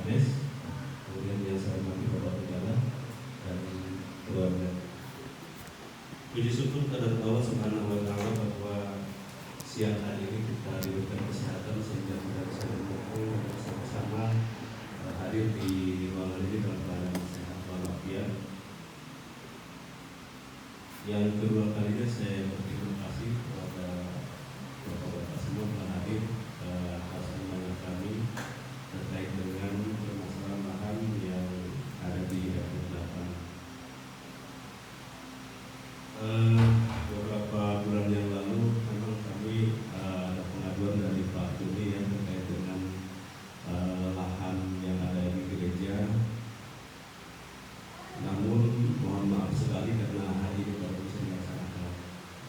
Anies, kemudian yang saya hormati Bapak Negara dan keluarga. Puji syukur kepada Allah Subhanahu wa Ta'ala bahwa siang hari ini kita diberikan kesehatan sehingga kita bisa berkumpul bersama-sama hadir di ruangan ini dalam keadaan sehat walafiat. Yang kedua kalinya saya berterima kasih kepada Bapak-bapak semua telah hadir atas undangan kami terkait dengan permasalahan yang ada di RT8. Beberapa bulan yang lalu memang kami ada pengaduan dari Pak Juni yang terkait dengan lahan yang ada di gereja. Namun mohon maaf sekali karena hari ini baru bisa dilaksanakan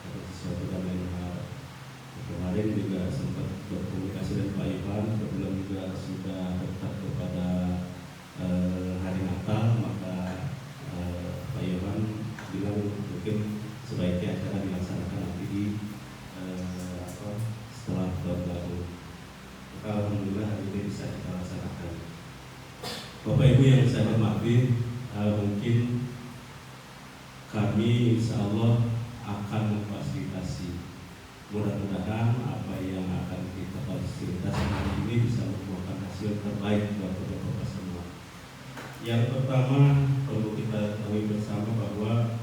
ada sesuatu dan lain hal. Kemarin juga sempat berkomunikasi dengan Pak Ivan, kebetulan juga sudah dekat kepada hari Natal, maka Pak Ivan bilang mungkin sebaiknya acara dilaksanakan nanti di setelah tahun baru. Maka alhamdulillah hari ini bisa kita laksanakan. Bapak Ibu yang saya hormati, mungkin kami insya Allah akan memfasilitasi. Mudah-mudahan apa yang akan kita fasilitasi hari ini bisa membuahkan hasil terbaik buat Bapak-bapak semua. Yang pertama perlu kita ketahui bersama bahwa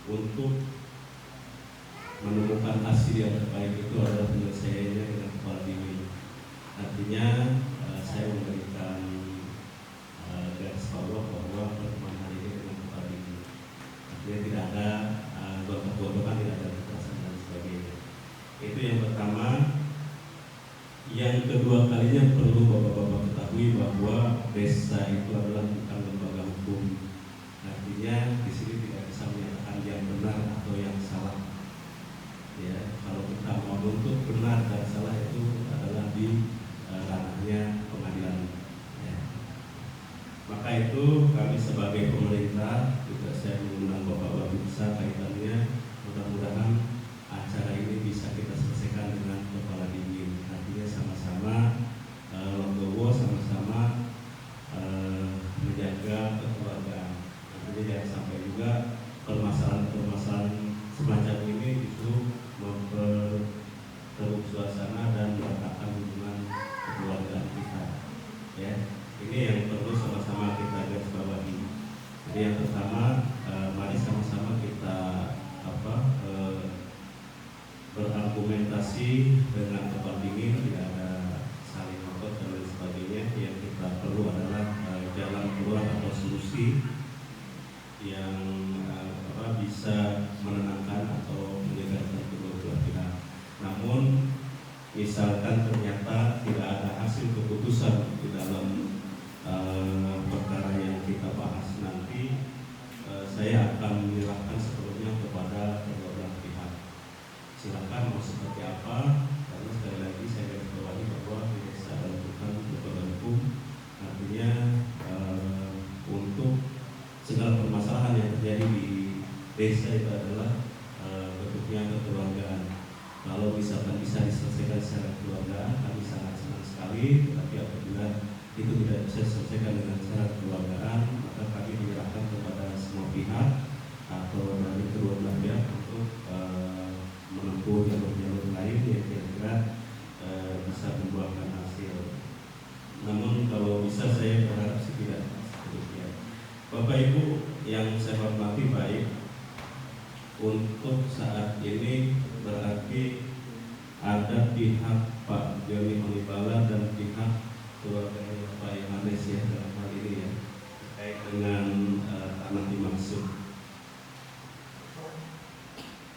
untuk menemukan hasil yang terbaik itu adalah penyelesaiannya dengan kepala dingin. Artinya saya memberikan garis bawah bahwa pertemuan hari ini dengan kepala dingin. Artinya tidak ada gontok-gontokan, tidak ada kekerasan dan sebagainya. Itu yang pertama. Yang kedua kalinya perlu Bapak-bapak ketahui bahwa desa itu adalah bukan lembaga hukum. Artinya di sini tidak bisa menyatakan yang benar atau yang salah. Ya, kalau kita mau menuntut benar dan salah itu adalah di ranahnya pengadilan. Ya. Maka itu kami sebagai pemerintah juga saya mengundang Bapak Babinsa kaitannya, mudah-mudahan acara ini bisa kita selesaikan dengan kepala dingin. Artinya sama-sama legowo, sama-sama menjaga kekeluargaan. Artinya jangan sampai juga permasalahan-permasalahan semacam ini justru memperkeruh suasana dan meratakan hubungan kekeluargaan kita. Ya, ini yang perlu sama-sama kita garis bawahi. Jadi yang pertama, mari sama-sama kita berargumentasi dengan kepala dingin, tidak ada saling ngotot dan lain sebagainya. Yang kita perlu adalah jalan keluar atau solusi yang bisa menenangkan atau menyegarkan kedua belah pihak. Namun misalkan ternyata tidak ada hasil keputusan di dalam perkara yang kita bahas nanti, saya akan menyerahkan sepenuhnya kepada kedua belah pihak. Silakan mau seperti apa, karena sekali lagi saya garis bawahi bahwa di desa adalah bukan lembaga hukum. Artinya untuk segala permasalahan yang terjadi di desa itu adalah bentuknya kekeluargaan. Kalau misalkan bisa diselesaikan secara kekeluargaan, kami sangat senang sekali. Tetapi apabila itu tidak bisa diselesaikan dengan cara kekeluargaan, maka kami menyerahkan kepada semua pihak atau dari kedua belah pihak untuk menempuh jalur-jalur lain yang kira-kira bisa membuahkan hasil. Namun kalau bisa saya berharap sih tidak seterusnya. Bapak Ibu yang saya hormati, baik, untuk saat ini berarti ada pihak Pak Joni Onibala dan pihak keluarga Pak Yohanes ya dalam hal ini ya, terkait dengan tanah dimaksud.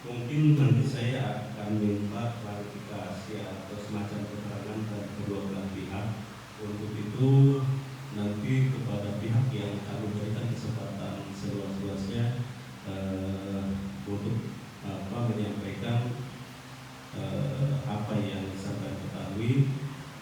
Mungkin nanti saya akan minta klarifikasi atau semacam keterangan dari kedua belah pihak. Untuk itu nanti kepada pihak yang kami berikan kesempatan seluas-luasnya untuk menyampaikan apa yang sampai ketahui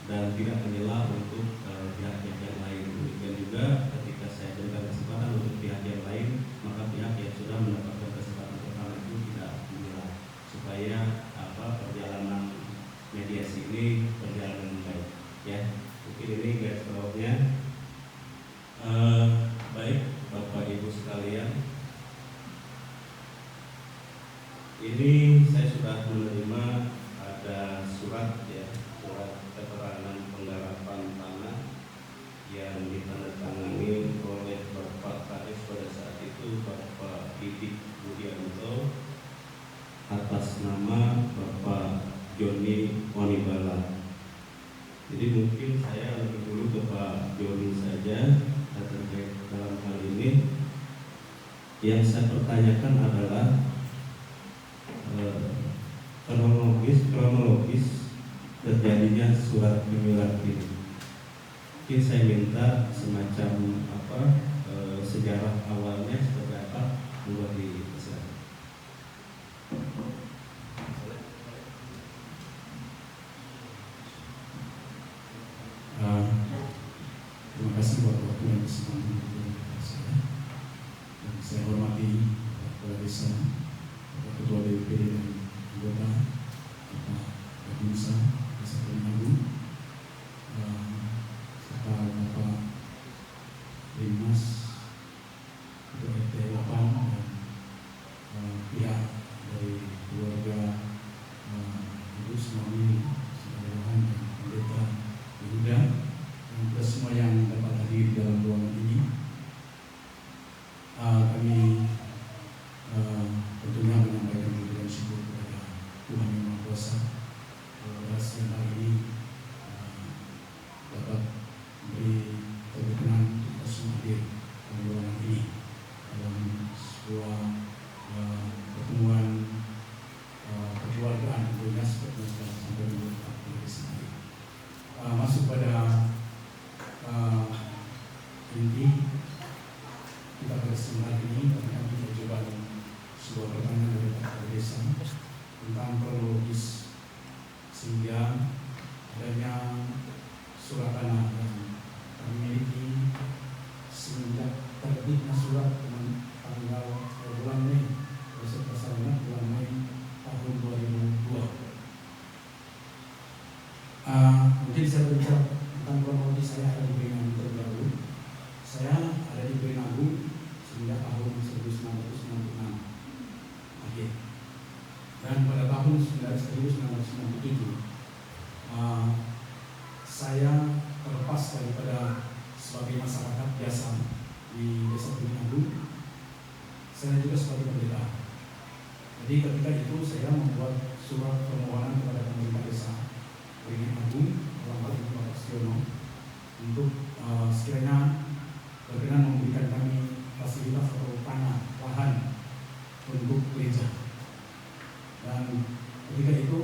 dan tidak menyela untuk pihak-pihak yang lain. Demikian juga ketika saya berikan kesempatan untuk pihak yang lain, maka pihak yang sudah mendapatkan kesempatan pertama itu tidak menyela, supaya perjalanan mediasi ini berjalan dengan baik. Ya, Mungkin ini garis bawahnya. Baik Bapak Ibu sekalian, ini saya sudah menerima ada surat keterangan penggarapan tanah yang ditandatangani oleh Bapak Kades pada saat itu, Bapak Didik Budianto, atas nama Bapak Joni Onibala. Jadi mungkin saya lebih dulu ke Pak Joni saja terkait dalam hal ini. Yang saya pertanyakan adalah kronologis terjadinya surat menyurat ini. Mungkin saya minta semacam sejarah awalnya seperti apa, buat dijelaskan. Terima kasih buat waktu yang kesempatan kepada saya. Dan saya hormati Kepala Desa, Bapak Ketua DPD dan anggota, Bapak Babinsa Desa Tulungagung, serta Bapak Dimas Ketua RT 8 dan pihak dari keluarga Ibu Sumami, Saudara Yohan dan Pendeta Yehuda, dan kita semua yang dapat hadir di dalam ruangan ini. Kami tentunya menyampaikan puji dan syukur kepada Tuhan Yang Maha Kuasa atas siang hari ini dapat memberi keberkenan untuk kita semua hadir dalam ruangan ini dalam sebuah pertemuan kekeluargaan tentunya seperti yang telah disampaikan oleh Pak Gubernur di sini. Masuk pada inti kita pada siang hari ini, kami mencoba sebuah pertanyaan dari Pak Kepala Desa tentang kronologis sehingga adanya surat tanah yang kami miliki semenjak terbitnya surat dengan tanggal bulan Mei, beserta sarana bulan Mei tahun 2002. Mungkin saya berbicara tentang kronologis. Saya ada di Beringin terlebih dahulu. Saya ada di Beringin sejak tahun 1996 akhir. Dan pada tahun 1997 saya terlepas daripada sebagai masyarakat biasa di Desa Beringin. Saya juga sebagai pendeta. Jadi ketika itu saya membuat surat permohonan kepada pemerintah desa Beringin dalam hal ini Bapak Stiono untuk sekiranya berkenan memberikan kami fasilitas atau tanah lahan untuk gereja. Dan ketika itu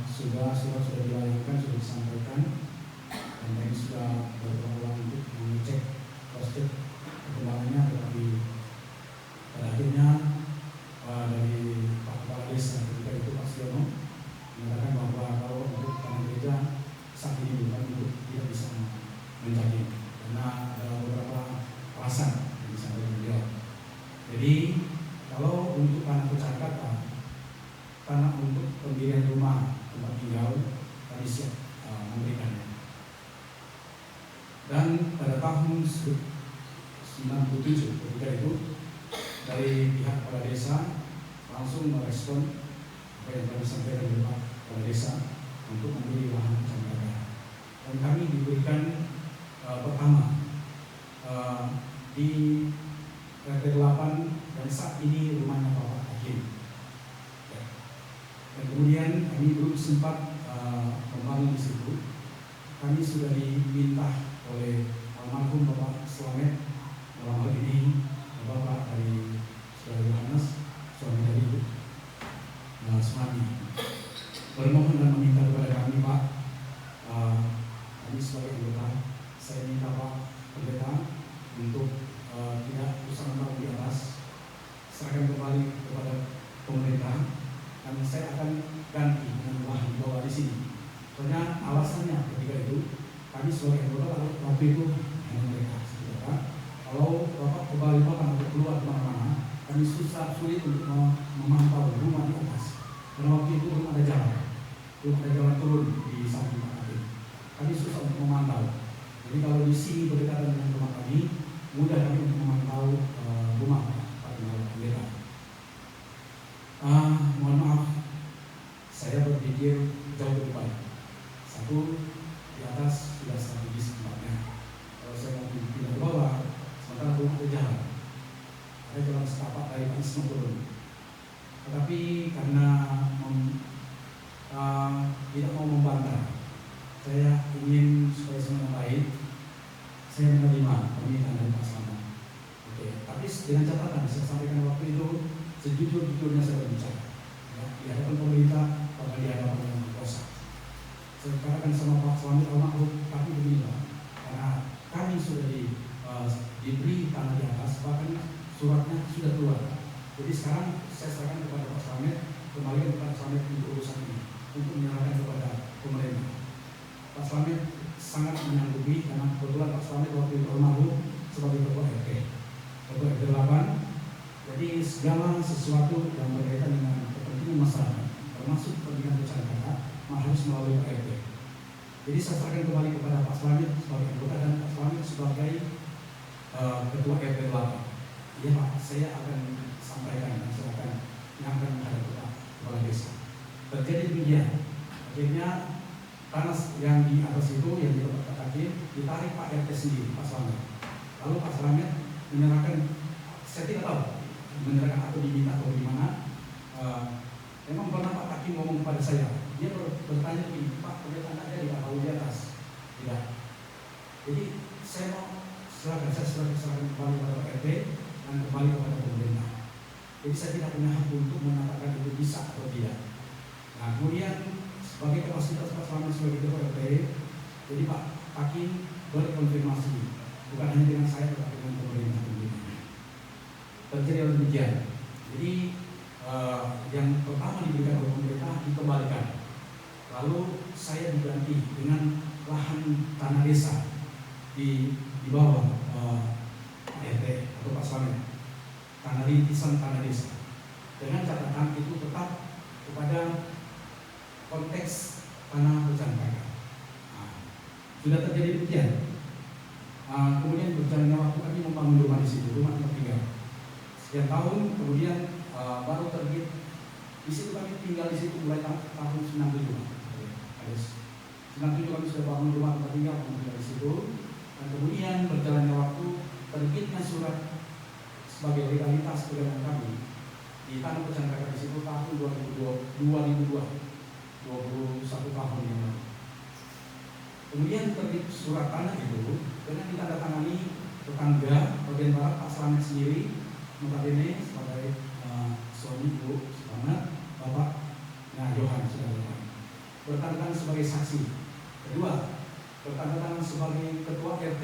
surat sudah dilayangkan, sudah disampaikan, dan kami sudah berulang untuk mengecek cross-check perkembangannya, tetapi pada akhirnya dari Pak Kepala Desa ketika itu Pak Stiono mengatakan bahwa kalau untuk tanah gereja saat ini bukan untuk tidak bisa menjadi karena ada beberapa alasan yang disampaikan beliau. Jadi kalau untuk tanah percakapan, tanah untuk pendirian rumah tempat tinggal, kami siap memberikannya. Dan pada tahun 1997 ketika itu dari pihak Kepala Desa langsung merespon apa yang kami sampaikan dari Pak Kepala Desa untuk membeli lahan percakapan. Dan kami diberikan pertama di RT 8 dan saat ini rumahnya Bapak Hakim. Dan kemudian kami belum sempat membangun di situ. Kami sudah diminta oleh almarhum Bapak Slamet, dalam hal ini Bapak dari Saudara Yohanes, suami dari Ibu Sumami, bermohon dan meminta kepada kami, Pak, kami sebagai anggota, saya minta Pak Pendeta untuk tidak usah menolak di atas, serahkan kembali kepada pemerintah, dan saya akan ganti dengan lahan di bawah di sini. Soalnya alasannya ketika itu kami sebagai anggota waktu itu hanya mereka, saudara. Kalau Bapak kembali Bapak untuk keluar kemana-mana, kami sulit untuk memantau rumah di atas. Karena waktu itu belum ada jalan turun di samping Pak Hakim. kami susah untuk memantau. Jadi kalau di sini berdekatan dengan rumah kami, mudah kami untuk memantau rumah Pak Pendeta. Mohon maaf, saya berpikir jauh ke depan. Satu, di atas sudah strategis tempatnya. Kalau saya mau pindah ke bawah, sementara rumah ada jalan. Ada jalan setapak dari Panisme turun. Tetapi karena tidak mau membantah, saya ingin supaya semua baik, saya menerima permintaan dari Pak Slamet. Oke, tapi dengan catatan saya sampaikan waktu itu sejujur-jujurnya saya berbicara. Ya, di hadapan pemerintah, bahkan di hadapan yang berkuasa. Saya katakan sama Pak Slamet almarhum, tapi begini Pak, karena kami sudah diberi tanah di atas, bahkan suratnya sudah keluar. Jadi sekarang saya serahkan kepada Pak Slamet, kembali kepada Pak Slamet untuk urusan ini, untuk menyerahkan kepada pemerintah. Pak Slamet sangat menyanggupi karena kebetulan Pak Slamet waktu itu almarhum sebagai ketua RT, ketua RT 8. Jadi segala sesuatu yang berkaitan dengan kepentingan masyarakat, termasuk kepentingan masyarakat, harus melalui Pak RT. Jadi saya serahkan kembali kepada Pak Slamet sebagai anggota dan Pak Slamet sebagai ketua RT 8. Iya Pak, saya akan sampaikan dan saya akan menyampaikan kepada kepala desa. Terjadi demikian. Akhirnya tanah yang di atas itu yang di tempat kaki ditarik Pak RT sendiri, Pak Slamet. Lalu Pak Slamet menyerahkan, saya tidak tahu menyerahkan atau diminta atau gimana. Memang pernah Pak Kaki ngomong kepada saya, dia bertanya begini, Pak, ternyata anaknya di bawah di atas, tidak. Jadi saya mau serahkan kembali kepada Pak RT dan kembali kepada pemerintah. Jadi saya tidak punya hak untuk mengatakan itu bisa atau tidak. Nah kemudian sebagai kapasitas Pak Slamet sebagai ketua RT, jadi Pak Kaki berkonfirmasi bukan hanya dengan saya tetapi dengan pemerintah. Terjadi demikian. Jadi yang pertama diberikan oleh pemerintah dikembalikan. Lalu saya diganti dengan lahan tanah desa di bawah RT atau Pak Slamet, tanah rintisan tanah desa. Dengan catatan itu tetap kepada konteks tanah berjangkauan. Sudah terjadi demikian. Kemudian berjalannya waktu kami membangun rumah di situ, rumah tempat tinggal. Sekian tahun kemudian baru terbit di situ, kami tinggal di situ mulai tahun 97. 97 kami sudah bangun rumah tempat tinggal, kami tinggal di situ. Dan kemudian berjalannya waktu terbitnya surat sebagai legalitas pegangan kami di tanah berjangkauan di situ tahun 2002, 21 tahun yang lalu. Kemudian terbit surat tanah itu dengan ditandatangani tetangga bagian barat Pak Slamet sendiri, notabene sebagai suami Ibu Slamet, Bapak Johan sudah bertandatangan sebagai saksi. Kedua, bertandatangan sebagai ketua RT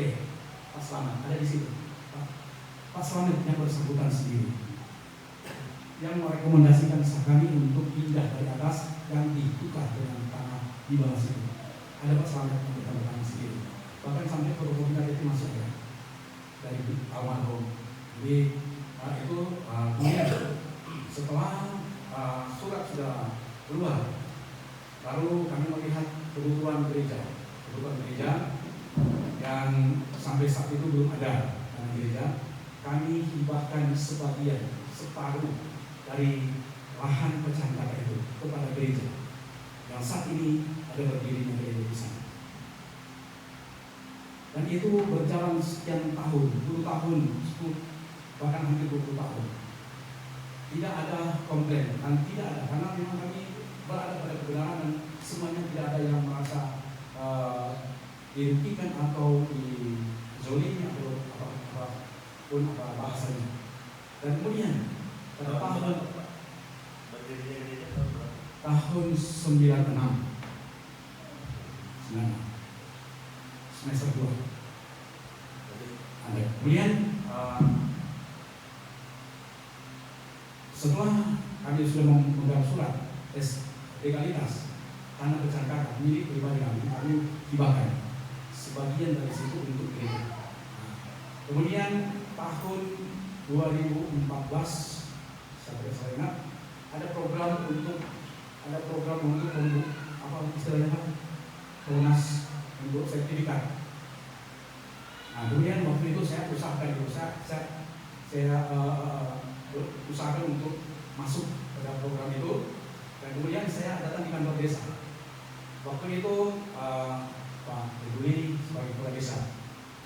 Pak Slamet ada di situ. Pak Slamet yang bersangkutan sendiri yang merekomendasikan kami untuk pindah dari atas dan ditukar dengan tanah di bawah situ. Ada Pak Slamet yang bertandatangan sendiri. Bahkan sampai fotokopi itu masih ada dari almarhum. Jadi itu kemudian setelah surat sudah keluar, lalu kami melihat kebutuhan gereja yang sampai saat itu belum ada tanah gereja. Kami hibahkan separuh dari lahan pecahan itu kepada gereja yang saat ini ada berdirinya gereja di sana. Dan itu berjalan sekian tahun, 10 tahun, 10, bahkan hampir 20 tahun. Tidak ada komplain dan tidak ada, karena memang kami berada pada kebenaran dan semuanya tidak ada yang merasa dirugikan atau dizolimi atau apapun bahasanya. Dan kemudian pada tahun 96 semester 2 ada. Kemudian setelah kami sudah memegang surat legalitas tanah bercangkak milik pribadi kami hibahkan sebagian dari situ untuk gereja. Kemudian tahun 2014 saya ingat ada program untuk apa istilahnya Pak? Tunas untuk sertifikat. Nah, kemudian waktu itu saya usahakan usahakan untuk masuk ke dalam program itu, dan kemudian saya datang di kantor desa. Waktu itu Pak Deduli sebagai kepala desa,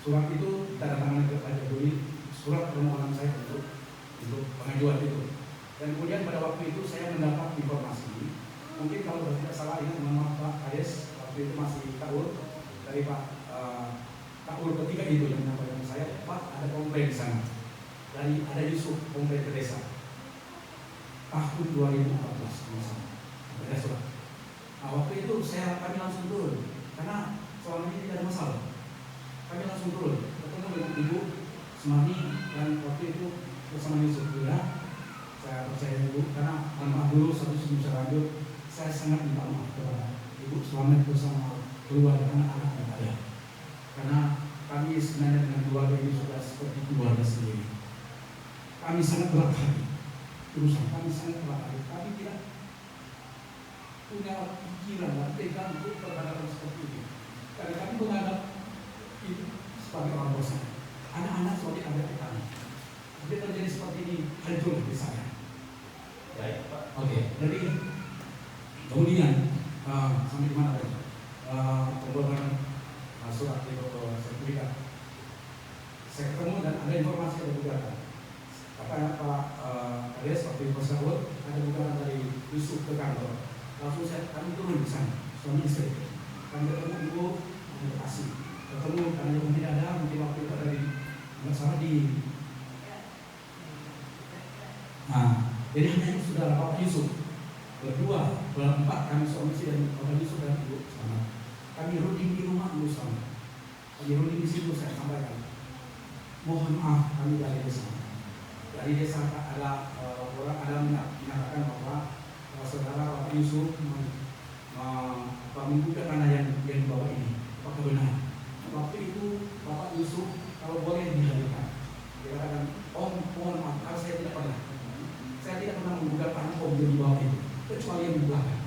surat itu ditandatangani ke Pak Deduli, surat permohonan saya untuk pengajuan itu. Dan kemudian pada waktu itu saya mendapat informasi, mungkin kalau tidak salah ingat nama Pak Kades, waktu itu masih Kaul, dari Pak Kaul ketiga itu yang menyampaikan saya, Pak ada komplain di sana, dari ada Yusuf komplain ke desa tahun 2014 misalnya, ada surat. Nah, waktu itu kami langsung turun, karena selama ini tidak ada masalah. Kami langsung turun, ketemu dengan Ibu Semani, dan waktu itu bersama Yusuf juga. Saya percaya Ibu, karena tanpa dulu satu sebelum saya lanjut, saya sangat minta maaf kepada Ibu Selamat bersama keluarga anak-anak yang ada. Karena kami sebenarnya dengan keluarga ini sudah seperti keluarga sendiri. Kami sangat berat hati, urusan kami sangat berat hati. Kami tidak punya pikiran dan tegang untuk berhadapan seperti ini. Karena kami menganggap itu sebagai orang dosa, anak-anak sebagai adik kami. Tapi terjadi seperti ini, hancur di saya. Baik, Pak. Oke, jadi kemudian sampai di mana tadi? Pembuatan surat itu sertifikat. Saya ketemu dan ada informasi ada gugatan. Kata Pak Kades waktu itu tersebut ada gugatan dari Yusuf ke kantor. Langsung kami turun di sana, suami istri. Kami ketemu Ibu di Bekasi. Ketemu karena yang tidak ada, mungkin waktu itu ada di nggak salah di. Nah, jadi hanya itu saudara Bapak Yusuf berempat kami suami istri dan Bapak Yusuf dan Ibu sama. Kami runding di rumah Ibu sama. Kami runding di situ saya sampaikan. Mohon maaf kami dari desa. Dari desa ada orang ada menyatakan bahwa saudara Bapak Yusuf menggugat tanah yang dibawa ini. Apakah benar? Waktu itu Bapak Yusuf kalau boleh dihadirkan, dia katakan, mohon maaf, karena saya tidak pernah. Saya tidak pernah menggugat tanah yang dibawa itu, kecuali yang di belakang.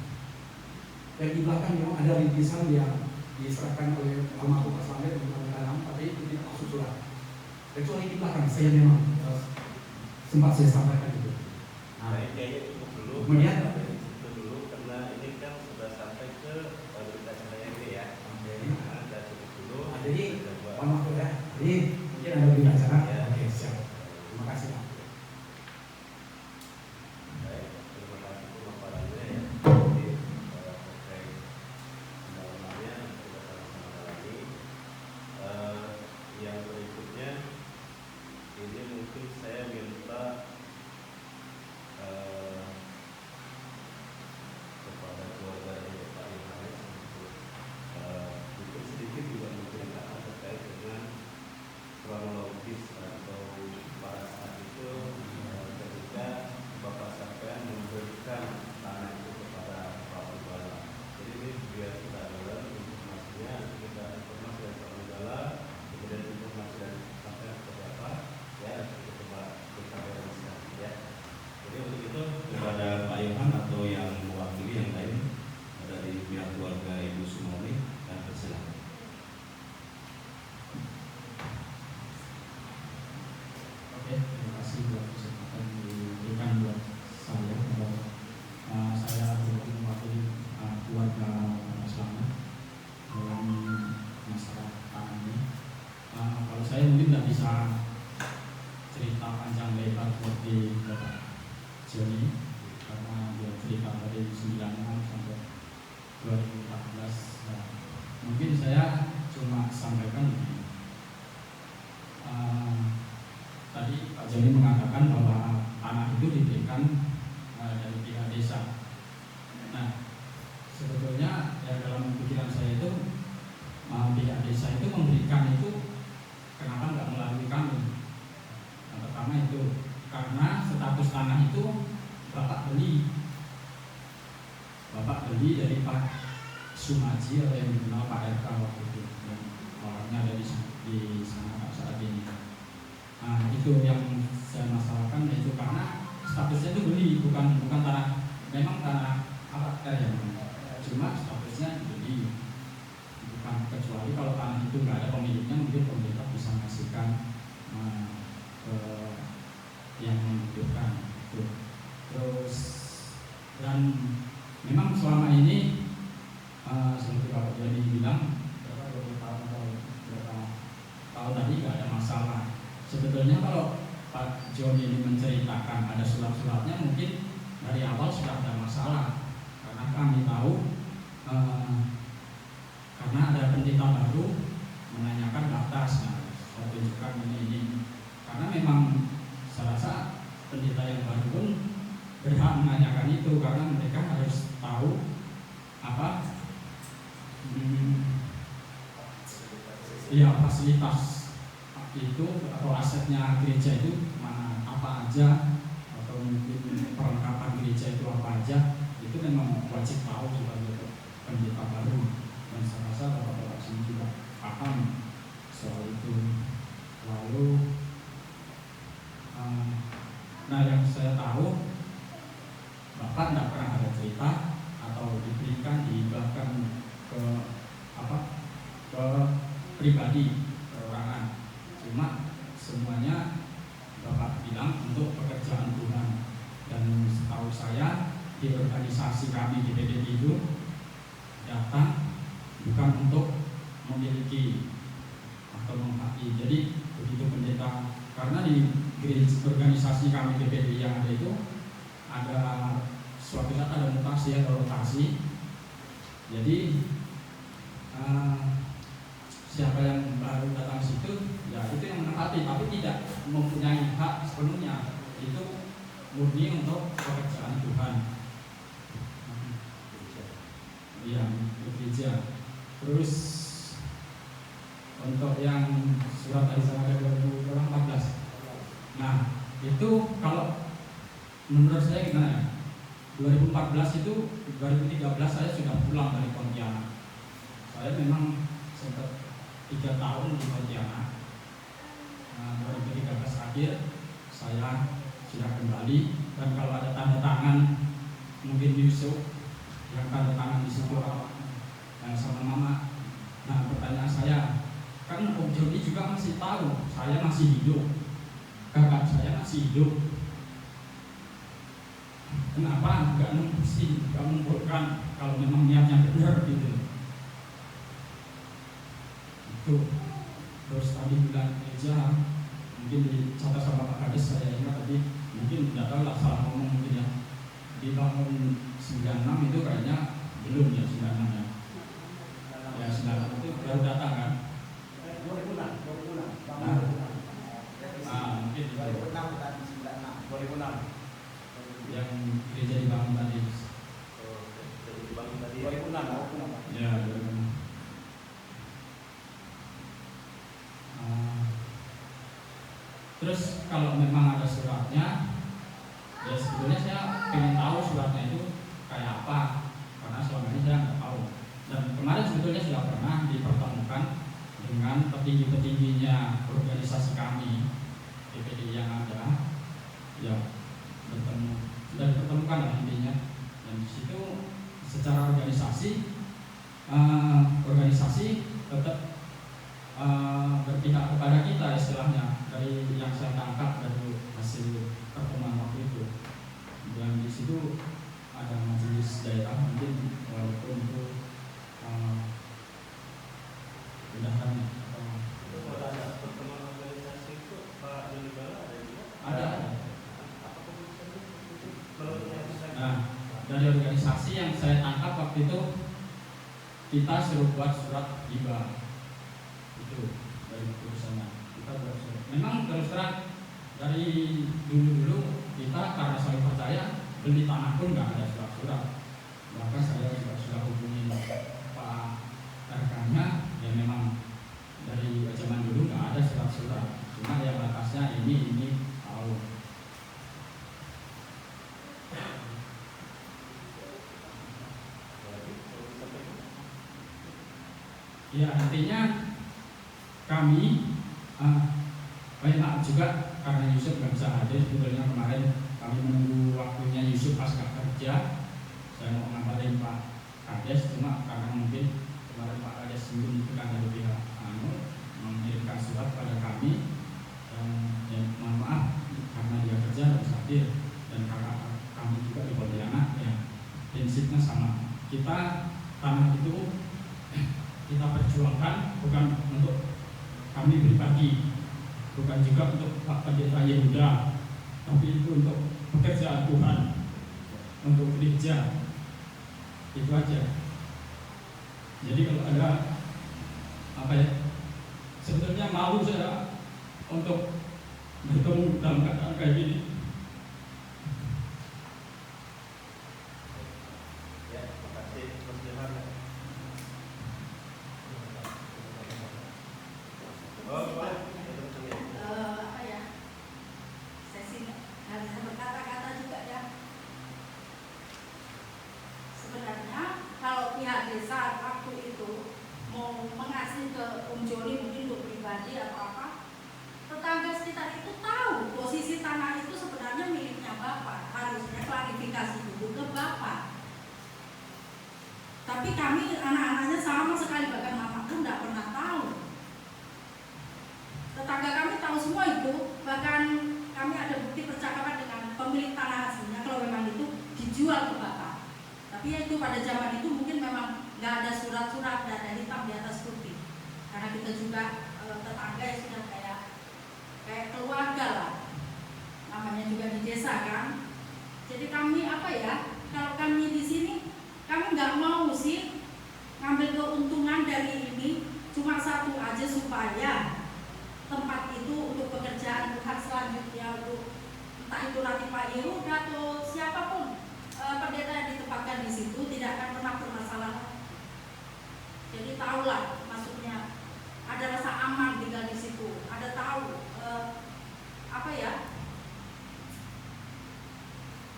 Yang di belakang memang ada rintisan yang diserahkan oleh almarhum Pak Slamet untuk dalam, tapi itu tidak masuk surat. Kecuali di belakang saya memang sempat saya sampaikan itu. Nah, kayaknya cukup dulu. Kemudian itu dulu karena ini kan sudah sampai ke berita acara ini ya. Nah, sudah cukup dulu. Jadi, mohon maaf ya. Jadi mungkin ada berita acara. Ya. Oke, siap. Terima kasih Pak. Baik, terima kasih pemaparannya ya. Jadi terkait pendalamannya sudah sama-sama lagi. Yang berikutnya ini mungkin saya minta kepada keluarga dari Pak Yohanes untuk mungkin sedikit juga menceritakan terkait dengan kronologis atau pada saat itu ketika Bapak Sampean memberikan tanah itu kepada Pak Ubala. Jadi ini biar kita dengar informasinya, kita informasi dari Pak Ubala, kemudian informasi dari Sampean kepada apa? Ya, kita coba kita bereskan ya. Jadi untuk itu kepada Pak Yohan atau yang mewakili yang lain dari pihak keluarga Ibu Sumoni, dan persilakan. Oke, terima kasih buat kesempatan diberikan buat saya. Saya mewakili keluarga Selamat dalam masalah tanah ini. Kalau saya mungkin tidak bisa cerita panjang lebar seperti Bapak Joni, karena dia cerita dari 96 sampai 2014. Mungkin saya cuma sampaikan begini. Tadi Pak Joni mengatakan bahwa tanah itu diberikan dari pihak desa. Nah, sebetulnya ya dalam pikiran saya itu pihak desa itu memberikan itu kenapa nggak melalui kami? Yang pertama itu karena status tanah itu Bapak beli dari Pak Sumaji atau yang dikenal Pak RK waktu itu, yang orangnya ada di sana saat ini. Nah, itu yang saya masalahkan, yaitu karena statusnya itu beli, bukan tanah, memang tanah apa yang cuma statusnya beli, bukan kecuali kalau tanah itu nggak ada pemiliknya, mungkin pemerintah bisa ngasihkan ke yang membutuhkan. Terus dan memang selama ini seperti Bapak Joni bilang berapa tahun tadi nggak ada masalah. Sebetulnya kalau Pak Joni ini menceritakan ada surat-suratnya, mungkin dari awal sudah ada masalah, karena kami tahu karena ada pendeta baru menanyakan batas. Nah, saya tunjukkan ini karena memang saya rasa pendeta yang baru pun berhak menanyakan itu, karena mereka harus tahu apa ya fasilitas itu atau asetnya gereja itu mana apa aja, atau mungkin perlengkapan gereja itu apa aja, itu memang wajib tahu sebagai pendeta baru. Dan saya rasa bapak-bapak sini juga paham soal itu. Lalu nah yang saya tahu bapak tidak pernah ada cerita atau diberikan dihibahkan ke pribadi perorangan, cuma semuanya bapak bilang untuk pekerjaan Tuhan. Dan setahu saya di organisasi kami di PDI itu datang bukan untuk memiliki atau menghaki. Jadi begitu pendeta, karena di organisasi kami di PDI yang ada itu ada suatu saat ada mutasi atau rotasi. Jadi siapa yang baru datang situ, ya itu yang menempati, tapi tidak mempunyai hak sepenuhnya. Itu murni untuk pekerjaan Tuhan. Iya, gereja. Terus untuk yang surat dari sana 2014. Nah, itu kalau menurut saya gimana ya? 2014 itu 2013 saya sudah pulang dari Pontianak. Saya memang sempat 3 tahun di Pontianak. 2013 akhir saya sudah kembali, dan kalau ada tanda tangan mungkin Yusuf yang tanda tangan di situ sama mama. Nah, pertanyaan saya, kan Om Joni juga masih tahu saya masih hidup, kakak saya masih hidup, kenapa nggak nembusin, nggak mengumpulkan kalau memang niatnya benar gitu. Itu. Terus tadi bilang gereja, mungkin dicatat sama Pak Kades, saya ingat tadi, mungkin tidak tahu lah, salah ngomong mungkin ya. Di tahun 96 itu kayaknya belum ya, 96 ya. Ya 96 itu baru datang kan. 2006. Mungkin itu 2006. yang gereja dibangun tadi. Dibangun tadi 2006. Ya, 2006. Terus kalau memang ada suratnya, ya sebetulnya saya ingin tahu suratnya itu kayak apa, karena selama ini saya nggak tahu. Dan kemarin sebetulnya sudah pernah dipertemukan dengan petinggi-petingginya organisasi kami PPD yang ada, ya sudah dipertemukan lah intinya. Dan di situ secara organisasi tetap berpihak kepada kita istilahnya, dari yang saya tangkap dari hasil pertemuan waktu itu. Dan di situ ada majelis daerah, mungkin walaupun itu undangannya atau ada pertemuan organisasi itu Pak Joni Bala ada juga? ada. Nah, dari organisasi yang saya tangkap waktu itu kita suruh buat surat hibah. Itu dari keputusannya kita buat surat. Memang terus terang dari dulu kita karena saling percaya, beli tanah pun nggak ada surat-surat. Bahkan saya juga sudah hubungi Pak RK-nya, ya memang dari zaman dulu nggak ada surat-surat. Cuma ya batasnya ini tahu. Ya artinya kami maaf juga karena Yusuf nggak bisa hadir. Sebetulnya kemarin kami menunggu waktunya Yusuf pas nggak kerja, saya mau ngabarin Pak Kades, cuma karena mungkin kemarin Pak Kades singgung itu kan dari pihak mengirimkan surat pada kami dan mohon maaf karena dia kerja harus hadir dan kakak kami juga di Pontianak ya prinsipnya sama. Kita tanah itu kita perjuangkan bukan untuk kami pribadi, bukan juga untuk Pak Pendeta Yehuda, tapi itu untuk pekerjaan Tuhan, untuk gereja. Itu aja. Jadi kalau ada apa ya, sebetulnya malu saya untuk bertemu dalam keadaan kayak gini. Tapi kami anak-anaknya sama sekali, bahkan mama pun tidak pernah tahu. Tetangga kami tahu semua itu, bahkan kami ada bukti percakapan dengan pemilik tanah aslinya kalau memang itu dijual ke bapak. Tapi ya itu pada zaman itu mungkin memang nggak ada surat-surat, nggak ada hitam di atas putih. Karena kita juga tetangga ya sudah kayak keluarga lah, namanya juga di desa kan. Jadi kami apa ya, kalau kami di sini kami nggak mau sih ngambil keuntungan dari ini, cuma satu aja supaya tempat itu untuk pekerjaan Tuhan selanjutnya, untuk entah itu nanti Pak Yehuda atau siapapun pendeta yang ditempatkan di situ tidak akan pernah bermasalah. Jadi tahulah maksudnya ada rasa aman tinggal di situ, ada tahu apa ya,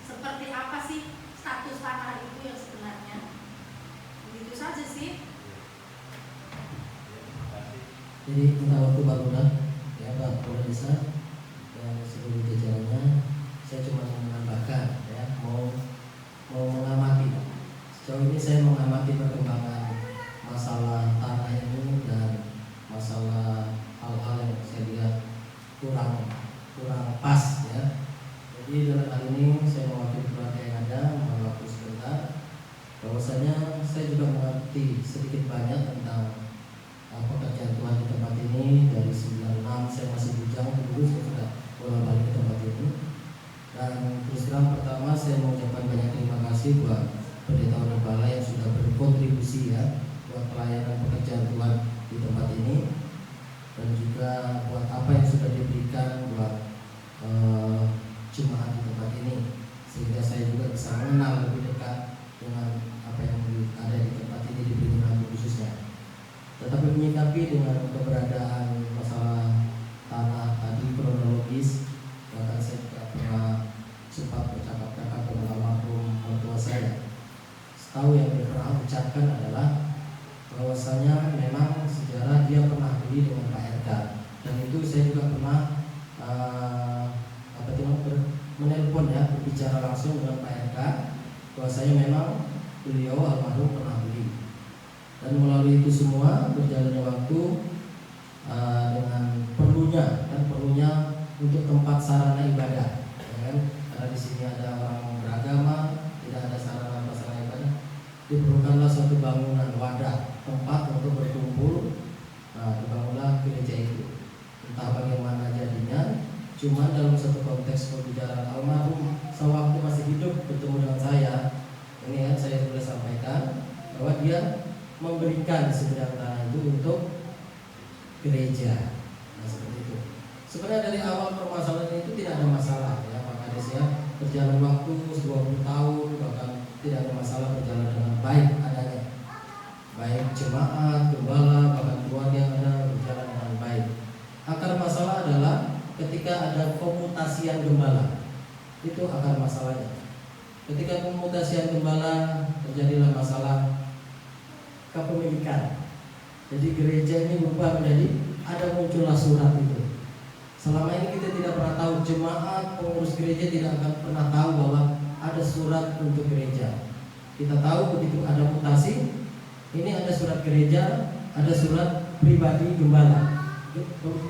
seperti apa sih status tanah itu yang sebenarnya. Begitu saja sih. Jadi kita waktu bangunan ya Pak Kepala Desa dan seluruh jajarannya, saya cuma menambahkan ya, mau mengamati. Sejauh ini saya mengamati perkembangan masalah tanah ini dan masalah hal-hal yang saya lihat kurang pas ya. Jadi dalam hal ini saya mewakili keluarga yang ada, mohon waktu sebentar. Bahwasanya saya juga mengerti sedikit banyak tentang pekerjaan Tuhan di tempat ini. Dari 96 saya masih bujang, dulu saya sudah bolak-balik ke tempat ini. Dan terus terang pertama saya mengucapkan banyak terima kasih buat pendeta Unibala yang sudah berkontribusi ya buat pelayanan pekerjaan Tuhan di tempat ini, dan juga buat apa yang sudah diberikan buat jemaat di tempat ini, sehingga saya juga bisa mengenal lebih dekat dengan apa yang ada di tempat ini di Pringan khususnya. Tetapi menyikapi dengan keberadaan masalah tanah tadi kronologis, bahkan saya juga pernah sempat bercakap-cakap dengan almarhum mertua saya. Setahu yang dia pernah ucapkan adalah bahwasanya memang sejarah dia pernah beli dengan Pak RK, dan itu saya juga pernah menelpon ya, berbicara langsung dengan Pak RK bahwasanya memang beliau almarhum pernah beli. Dan melalui itu semua berjalannya waktu dengan perlunya untuk tempat sarana ibadah ya kan? Karena di sini ada orang beragama, tidak ada sarana ibadah, diperlukanlah suatu bangunan wadah tempat untuk berkumpul. Nah, dibangunlah gereja itu. Entah bagaimana jadinya, cuma dalam satu konteks pembicaraan almarhum sewaktu masih hidup bertemu dengan saya, ini ya saya boleh sampaikan bahwa dia memberikan sebidang tanah itu untuk gereja. Nah seperti itu. Sebenarnya dari awal permasalahan itu tidak ada masalah ya Pak Kades ya. Berjalan waktu 20 tahun bahkan tidak ada masalah, berjalan dengan baik adanya. Baik jemaat, gembala, bahkan keluarga yang ada berjalan dengan baik. Akar masalah adalah ketika ada komutasian gembala, itu akar masalahnya. Ketika komutasian gembala terjadilah masalah kepemilikan. Jadi gereja ini berubah menjadi ada muncullah surat itu. Selama ini kita tidak pernah tahu, jemaat pengurus gereja tidak akan pernah tahu bahwa ada surat untuk gereja. Kita tahu begitu ada mutasi, ini ada surat gereja, ada surat pribadi gembala,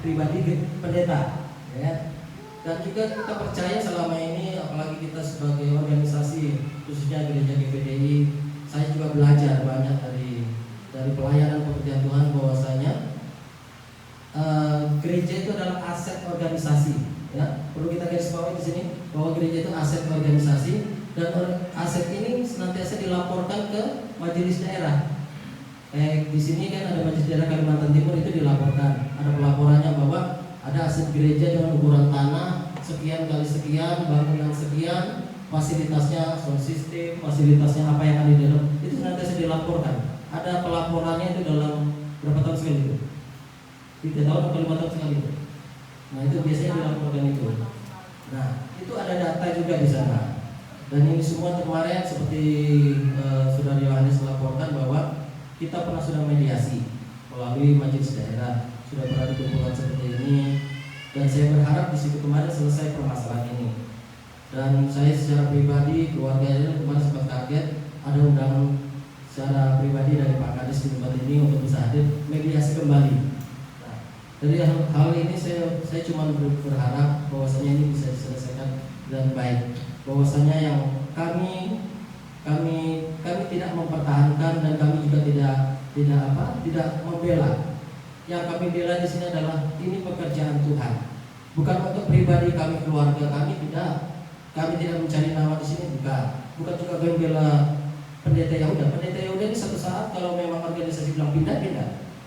pribadi pendeta, ya. Dan juga kita percaya selama ini, apalagi kita sebagai organisasi khususnya gereja GPDI, saya juga belajar banyak dari pelayanan pekerjaan Tuhan bahwasanya gereja itu adalah aset organisasi, ya. Perlu kita garis bawahi di sini bahwa gereja itu aset organisasi dan aset ini senantiasa dilaporkan ke majelis daerah. Di sini kan ada majelis daerah Kalimantan Timur, itu dilaporkan, ada pelaporannya bahwa ada aset gereja dengan ukuran tanah sekian kali sekian, bangunan sekian, fasilitasnya sound system, fasilitasnya apa yang ada di dalam, itu senantiasa dilaporkan. Ada pelaporannya itu dalam berapa tahun sekali itu? 3 tahun atau 5 tahun sekali itu. Nah itu biasanya dilaporkan itu. Nah itu ada data juga di sana. Dan ini semua kemarin seperti Saudara Yohanes melaporkan bahwa kita sudah mediasi melalui majelis daerah, sudah berada di kumpulan seperti ini, dan saya berharap di situ kemarin selesai permasalahan ini. Dan saya secara pribadi, keluarganya kemarin sempat kaget ada undangan secara pribadi dari Pak Kades di tempat ini untuk bisa hadir mediasi kembali. Nah, dari hal ini saya cuma berharap bahwasanya ini bisa diselesaikan dengan baik. Bahwasanya yang kami tidak mempertahankan dan kami juga tidak membela. Yang kami bela di sini adalah ini pekerjaan Tuhan, bukan untuk pribadi kami, keluarga kami tidak. Kami tidak mencari nama di sini, bukan juga kami bela pendeta Yahuda. Pendeta Yahuda ini satu saat kalau memang organisasi bilang pindah,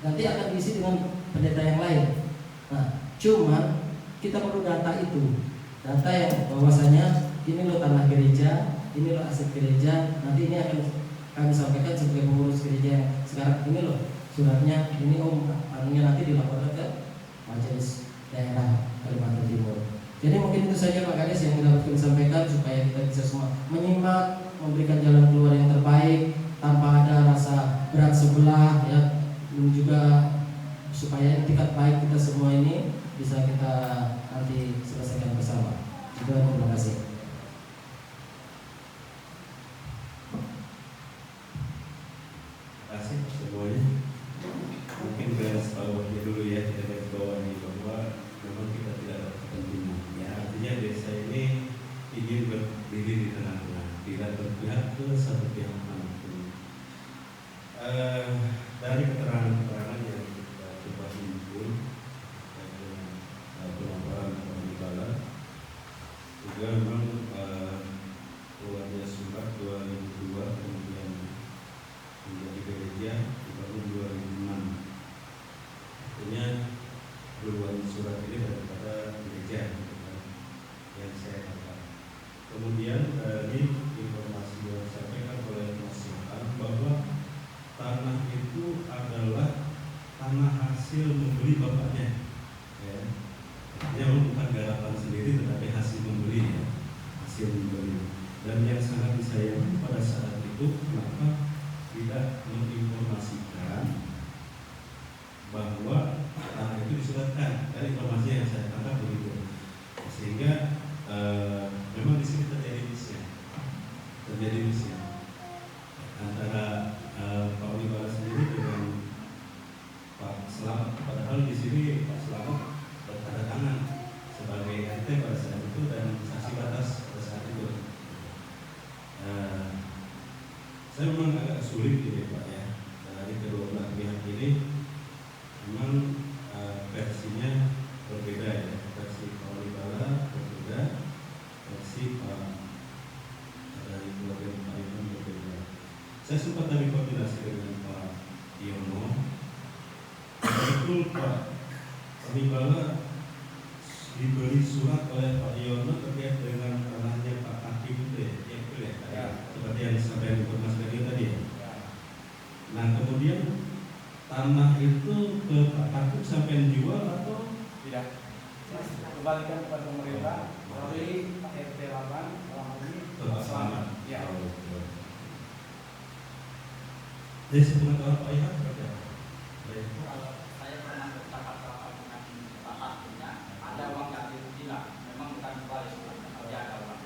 nanti akan diisi dengan pendeta yang lain. Nah, cuman kita perlu data itu, data yang bahwasanya ini loh tanah gereja, ini loh aset gereja. Nanti ini akan kami sampaikan sebagai pengurus gereja yang sekarang ini loh suratnya, ini anunya nanti dilaporkan ke majelis daerah Kalimantan Timur. Jadi mungkin itu saja Pak Kades yang dapat kami sampaikan supaya kita bisa semua menyimak, memberikan jalan keluar yang terbaik tanpa ada rasa berat sebelah, ya, dan juga supaya tingkat baik kita semua ini bisa kita nanti selesaikan bersama. Terima kasih. Terima kasih semuanya. Mungkin garis bawahnya dulu ya, kita garis bawahnya bahwa memang kita tidak ada kepentingan. Ya, artinya desa ini ingin berdiri di tengah-tengah, tidak berpihak ke satu pihak manapun. Dari keterangan-keterangan yang kita coba himpun dengan pelaporan Kepala juga memang keluarnya surat 2002 kemudian menjadi gereja di tahun 2006. Artinya keluar surat ini daripada gereja yang saya dapat. Kemudian dari informasi yang disampaikan oleh Mas Sultan bahwa tanah itu adalah tanah hasil membeli bapaknya, ya. Artinya bukan garapan sendiri tetapi hasil membeli, ya. Hasil membeli. Dan yang sangat disayangkan pada saat itu kenapa tidak menginformasikan bahwa tanah itu disuratkan. Dari informasi yang saya tangkap begitu, sehingga memang di sini terjadi misi antara Pak Wibara sendiri dengan Pak Selamat. Padahal di sini Pak Selamat bertanda tangan sebagai RT pada saat itu dan saksi batas pada saat itu. Saya memang agak sulit ini Pak ya, dari kedua belah pihak ini memang versinya berbeda ya, versi Pak Wibara berbeda, versi Pak dari keluarga Pak Iman berbeda. Saya sempat dari koordinasi dengan Pak Yono, betul Pak Wibara diberi surat oleh Pak Yono terkait dengan tanahnya Pak Hakim itu ya, seperti yang disampaikan informasi tadi ya. Nah kemudian tanah itu ke Pak Hakim sampai dijual atau Tidak. Kembalikan kepada pemerintah melalui RT 8 dalam ini Selamat. Ya. Jadi sepengetahuan Pak Ihan seperti apa? Saya pernah bercakap-cakap dengan Pak Hakimnya, ada uang yang dirugikan, memang bukan kembali suratnya, tapi ada uang.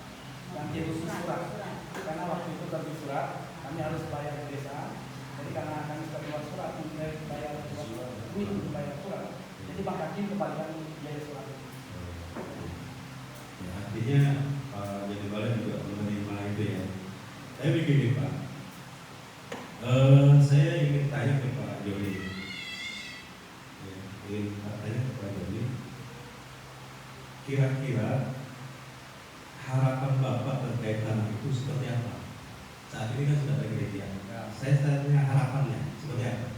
Yang dirugi surat, karena waktu itu terbit surat, kami harus bayar ke desa. Jadi karena kami surat. Jadi Bang Hakim kembalikan biaya surat. Ya, artinya jadi balai juga menerima itu ya. Tapi begini Pak, saya ingin tanya ke Pak Joni. Ya, ingin tanya ke Pak Joni. Kira-kira harapan Bapak terkait tanah itu seperti apa? Saat ini kan sudah ada gereja. Saya tanya harapannya seperti apa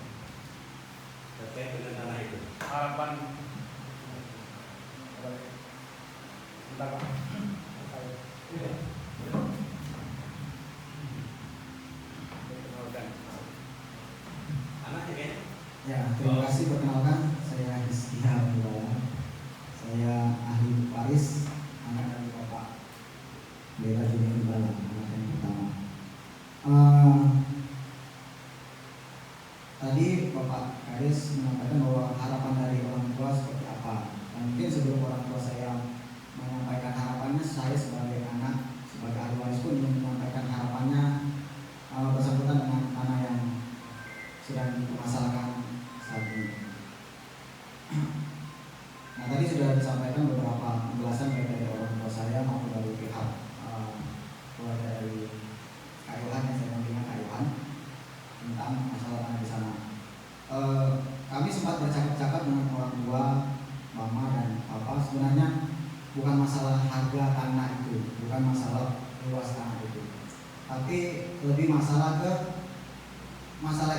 terkait dengan tanah itu? Harapan bentar Pak. Anaknya kan? Ya, terima kasih. Perkenalkan, saya Rizky Abdullah. Saya ahli waris anak dari Bapak Bela Juni Bala, anak yang pertama. Tadi Bapak Karis menyampaikan bahwa harapan dari orang tua seperti apa. Dan mungkin sebelum orang tua saya menyampaikan harapannya, saya sebagai anak, sebagai ahli waris pun ingin menyampaikan harapannya bersangkutan dengan tanah yang sedang dipermasalahkan saat ini. Nah, tadi sudah disampaikan beberapa penjelasan baik dari orang tua saya maupun dari pihak keluarga dari Kak Yohan yang saya dampingi Kak Yohan tentang masalah tanah di sana. Kami sempat bercakap-cakap dengan orang tua, mama dan papa. Sebenarnya bukan masalah harga tanah itu, bukan masalah luas tanah itu, tapi lebih masalah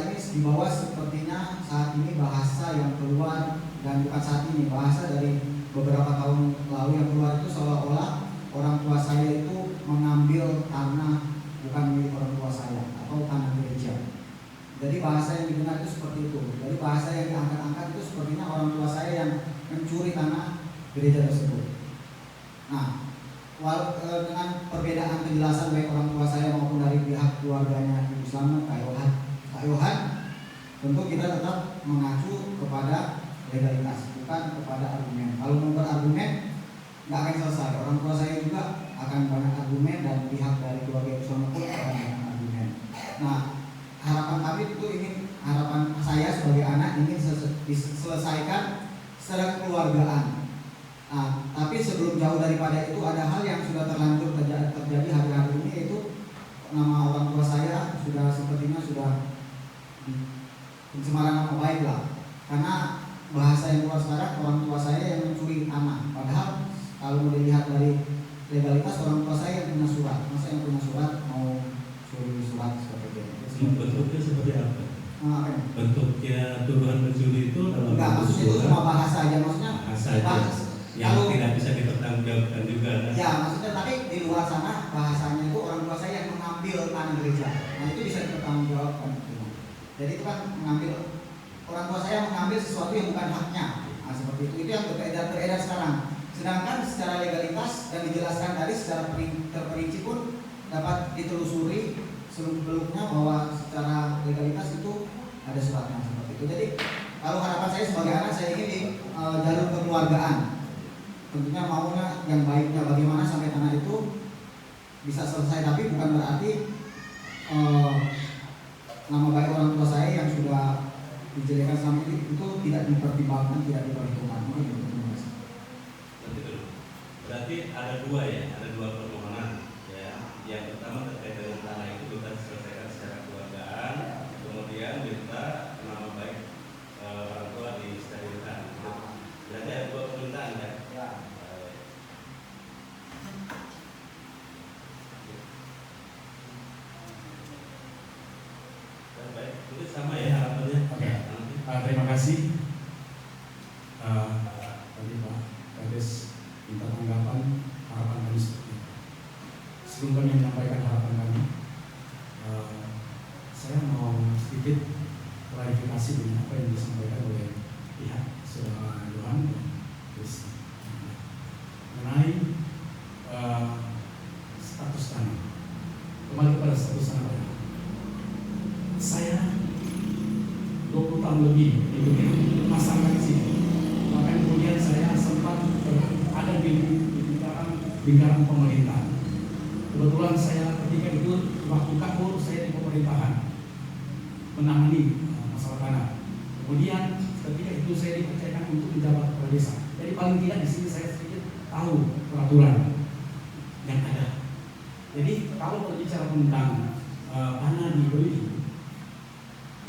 ini dibawa sepertinya saat ini bahasa yang keluar, dan bukan saat ini, bahasa dari beberapa tahun lalu yang keluar itu seolah-olah orang tua saya itu mengambil tanah bukan milik orang tua saya atau tanah gereja. Jadi bahasa yang didengar itu seperti itu. Jadi bahasa yang diangkat-angkat itu sepertinya orang tua saya yang mencuri tanah gereja tersebut. Nah, dengan perbedaan penjelasan baik orang tua saya maupun dari pihak keluarganya Ibu Slamet, Kak Yohan, tentu kita tetap mengacu kepada legalitas, bukan kepada argumen. Kalau mau berargumen nggak akan selesai. Orang tua saya juga akan banyak argumen dan pihak dari keluarga Ibu Slamet pun akan banyak argumen. Nah, harapan kami itu ingin, harapan saya sebagai anak ingin diselesaikan secara kekeluargaan. Nah, tapi sebelum jauh daripada itu ada hal yang sudah terlanjur terjadi hari-hari ini, yaitu nama orang tua saya sepertinya sudah pencemaran nama baik lah. Karena bahasa yang keluar sekarang orang tua saya yang mencuri tanah. Padahal kalau dilihat dari legalitas orang tua saya yang punya surat. Masa yang punya surat mau curi surat seperti itu? Bentuknya seperti apa? Nah, bentuknya tuduhan mencuri itu dalam enggak, maksudnya itu cuma bahasa aja, maksudnya bahasa aja yang kalau tidak bisa dipertanggungjawabkan juga kan? Ya, maksudnya tapi di luar sana bahasanya itu orang tua saya yang mengambil tanah gereja. Nah, itu bisa dipertanggungjawabkan. Jadi itu kan mengambil, orang tua saya mengambil sesuatu yang bukan haknya. Nah, seperti itu yang beredar sekarang. Sedangkan secara legalitas dan dijelaskan tadi secara terperinci pun dapat ditelusuri sebelumnya bahwa secara legalitas itu ada suratnya seperti itu. Jadi kalau harapan saya sebagai anak, saya ingin di jalur kekeluargaan. Tentunya maunya yang baiknya bagaimana sampai tanah itu bisa selesai, tapi bukan berarti nama baik orang tua saya yang sudah dijadikan selama ini itu tidak dipertimbangkan, tidak diperhitungkan. Berarti ada dua ya, ada dua permohonan ya. Yang pertama terkait dengan tanah itu kita selesaikan secara kekeluargaan, kemudian minta nama baik orang tua disterilkan. Berarti ada dua permintaan ya. Baik, itu sama ya harapannya. Oke. Terima kasih. Tadi Pak Kades minta tanggapan harapan kami seperti itu. Sebelum kami menyampaikan harapan kami, saya mau sedikit klarifikasi dengan apa yang disampaikan oleh pihak Saudara Yohan dan Kristi mengenai status tanah. Kembali kepada status tanah. Saya 20 tahun lebih hidup masyarakat di sini. Bahkan kemudian saya sempat ada di lingkaran pemerintah. Kebetulan saya ketika itu waktu kabur saya di pemerintahan menangani masalah tanah. Kemudian ketika itu begitu saya dipercayakan untuk menjabat kepala desa. Jadi paling tidak di sini saya sedikit tahu peraturan yang ada. Jadi kalau berbicara tentang tanah dibeli,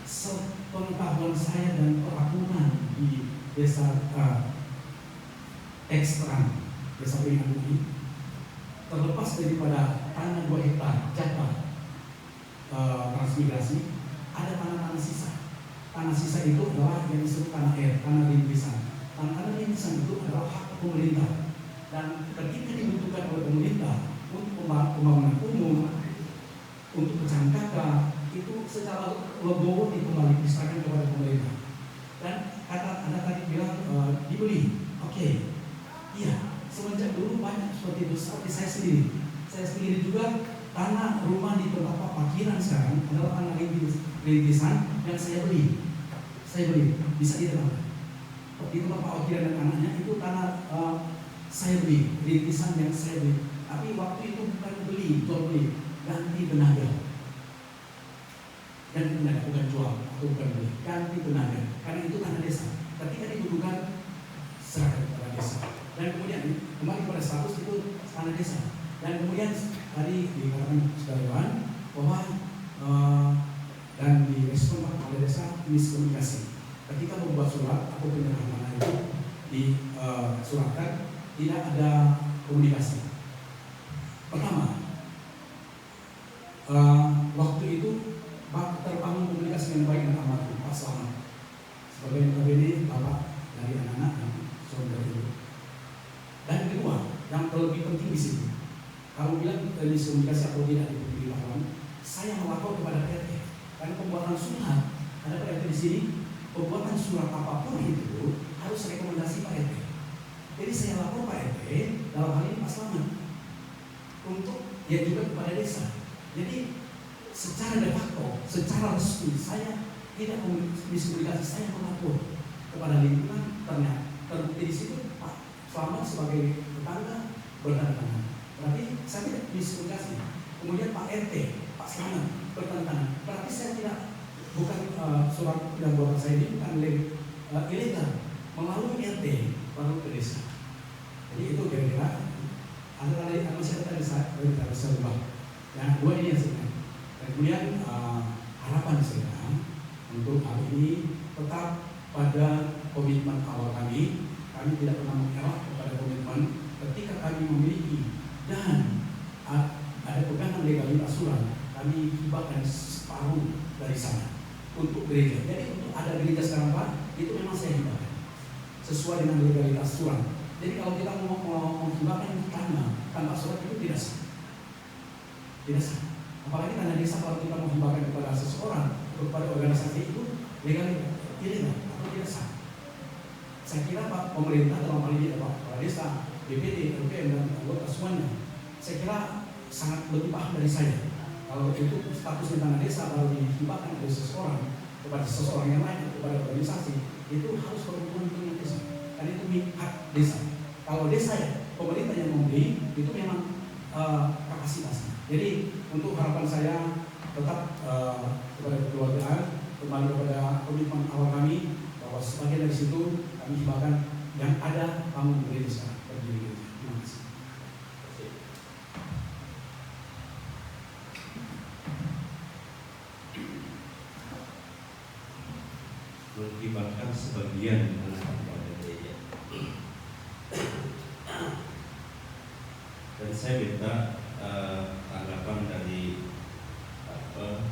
sepengetahuan saya dan peraturan di desa ekstran desa Beringin ini, terlepas daripada tanah 2 hektar jatah transmigrasi, ada tanah-tanah sisa. Tanah sisa itu adalah yang disebut tanah air, tanah rintisan. Tanah rintisan itu adalah hak pemerintah, dan ketika dibentukkan oleh pemerintah untuk pembangunan umum, untuk pecahan kakak, itu secara legowo dikembali diserahkan kepada pemerintah. Dan kata Anda tadi bilang dibeli, oke, iya, semenjak dulu banyak seperti itu. Seperti saya sendiri juga tanah rumah di tempat parkiran sekarang adalah tanah rintisan yang saya beli, bisa diterangkan. Di tempat parkiran dan anaknya itu tanah saya beli, rintisan yang saya beli. Tapi waktu itu bukan jual beli, ganti tenaga. Bukan jual atau bukan beli, ganti tenaga. Karena itu tanah desa. Ketika dibutuhkan serahkan kepada desa. Dan kemudian kembali pada status itu tanah desa. Dan kemudian tadi dikatakan sekalian bahwa dan direspon Pak Kepala Desa miskomunikasi. Ketika membuat surat atau penyerahan itu disuratkan, tidak ada komunikasi. Pertama, waktu itu terbangun komunikasi yang baik dengan almarhum Pak Slamet. Sebagai notabene bapak dari anak-anak dan saudara itu. Dan kedua, yang lebih penting di sini, kalau bilang miskomunikasi atau tidak diberitahuan, saya melapor kepada RT. Karena pembuatan surat, ada Pak RT di sini, pembuatan surat apapun itu harus rekomendasi Pak RT. Jadi saya lapor Pak RT, dalam hal ini Pak Slamet, untuk dia juga kepada desa. Jadi secara de facto, secara resmi saya tidak miskomunikasi, saya melapor kepada lingkungan. Ternyata terbukti di situ Pak Slamet sebagai tetangga bertanda. Berarti saya tidak miskomunikasi. Kemudian Pak RT, Pak Slamet bertanda. Berarti saya tidak, bukan surat yang buat saya ini bukan ilegal, melalui RT baru ke desa. Jadi itu kira-kira antara lain masyarakat desa bisa ubah. Yang kedua ini yang sebenarnya. Dan kemudian harapan saya untuk hal ini tetap pada komitmen awal kami. Kami tidak pernah mengelak kepada komitmen ketika kami memiliki dan ada pegangan legalitas surat, kami hibahkan separuh dari sana untuk gereja. Jadi untuk ada gereja sekarang Pak, itu memang saya hibahkan sesuai dengan legalitas surat. Jadi kalau kita mau menghibahkan tanah tanpa surat itu tidak sah. Tidak sah. Apalagi tanah desa kalau kita mau hibahkan kepada seseorang atau kepada organisasi itu legal atau tidak sah. Saya kira Pak pemerintah dalam hal ini Pak Kepala Desa, BPD, LPM dan anggota semuanya, saya kira sangat lebih paham dari saya. Kalau itu status tanah desa baru dihibahkan dari seseorang kepada seseorang yang lain, kepada organisasi, itu harus berhubungan dengan desa. Karena itu hak desa. Kalau desa ya, pemerintah yang membeli, itu memang kapasitasnya. Jadi untuk harapan saya tetap kepada kekeluargaan, kembali kepada komitmen awal kami, bahwa sebagian dari situ kami hibahkan yang ada bangun gereja berdiri. Terima kasih. Menghibahkan sebagian anak kepada gereja. Dan saya minta tanggapan dari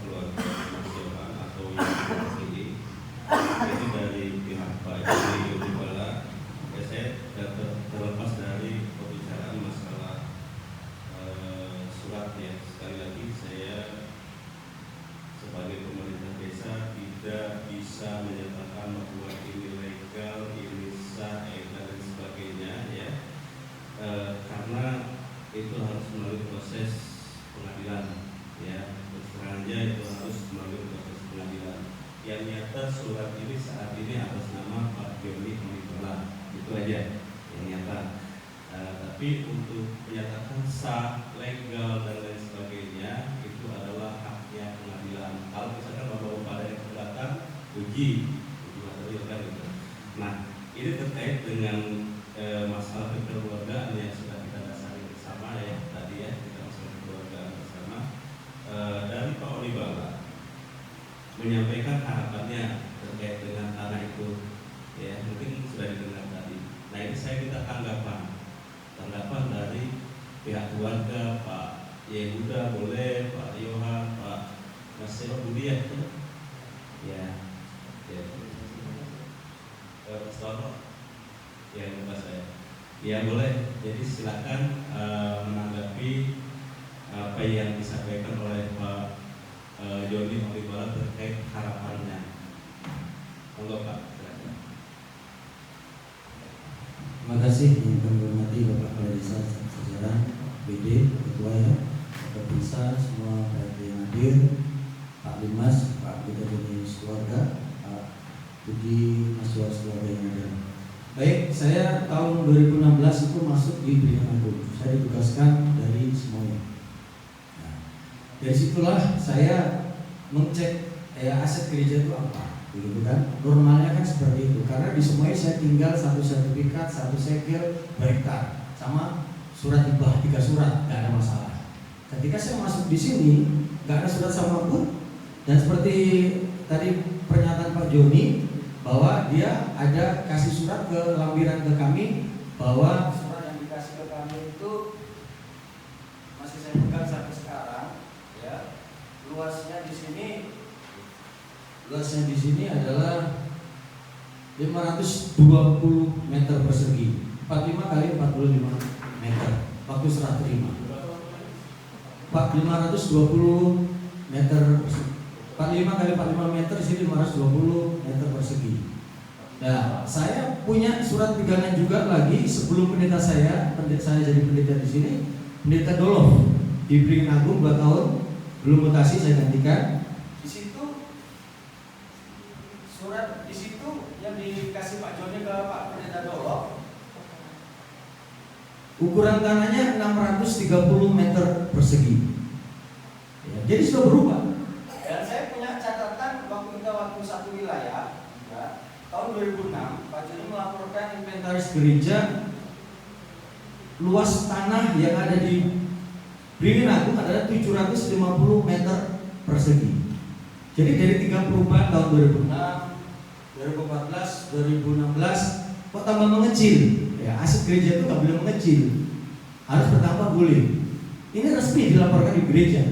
keluarga Mas Yohan atau yang terpilih, ini dari pihak Pak Joni Yudhibala. Saya terlepas dari pembicaraan masalah surat ya. Sekali lagi saya sebagai pemerintah desa tidak bisa menyatakan bahwa ini legal, ini sah, dan sebagainya ya, karena itu harus melalui proses pengadilan ya. Terus terang aja itu harus melalui proses pengadilan. Yang nyata surat ini saat ini atas nama Pak Joni Yudhibala, itu aja yang nyata. Tapi untuk menyatakan sah, legal dan lain sebagainya itu adalah haknya pengadilan. Kalau misalkan bapak-bapak ada yang keberatan, uji materi kan itu. Nah ini terkait dengan masalah kekeluargaan yang sudah kita dasari bersama ya tadi ya, kita masalah kekeluargaan bersama. Dari Pak Olibala menyampaikan harapannya terkait dengan tanah itu ya, mungkin sudah didengar tadi. Nah ini saya minta tanggapan dari pihak keluarga, Pak Yehuda boleh, Pak Yohan, Pak Nasir Budiah ya, Mas Toto ya, lupa saya ya, boleh. Jadi silakan menanggapi apa yang disampaikan oleh Pak Joni Olibala terkait harapannya. Monggo Pak. Terima kasih yang kami hormati Bapak Kepala Desa sejajaran BD, Ketua ya, Bapak Desa, semua yang hadir, Pak Dimas, Pak Bida Jenis Keluarga, Pak Budi, Mas Yuas Keluarga yang ada. Baik, saya tahun 2016 itu masuk di Beringin Agung. Saya ditugaskan dari semuanya. Nah, dari situlah saya mengecek aset gereja itu apa. Begitu kan, normalnya kan seperti itu. Karena di semuanya saya tinggal satu sertifikat, satu segel, berhektar, sama surat hibah 3 surat, nggak ada masalah. Ketika saya masuk di sini, nggak ada surat sama pun. Dan seperti tadi pernyataan Pak Joni, bahwa dia ada kasih surat ke lampiran ke kami, bahwa surat yang dikasih ke kami itu masih saya pegang sampai sekarang, ya. Luasnya di sini adalah 520 meter persegi, 45 kali 45 meter. Waktu serah terima 520 meter, 45 kali 45 meter, di sini 520 meter persegi. Nah, saya punya surat pegangan juga lagi sebelum pendeta saya jadi pendeta di sini, pendeta Dolof di Beringin Agung 2 tahun, belum mutasi saya gantikan. Di situ surat, di situ yang dikasih Pak Joni ke Pak pendeta Dolof, ukuran tanahnya 630 meter persegi. Ya, jadi sudah berubah. Dan saya punya catatan waktu satu wilayah, ya, tahun 2006 Pak Joni melaporkan inventaris gereja, luas tanah yang ada di Beringin Agung adalah 750 meter persegi. Jadi dari 3 perubahan tahun 2006, 2014, 2016 kok tambah mengecil. Ya, aset gereja itu nggak boleh mengecil, harus bertambah boleh. Ini resmi dilaporkan di gereja.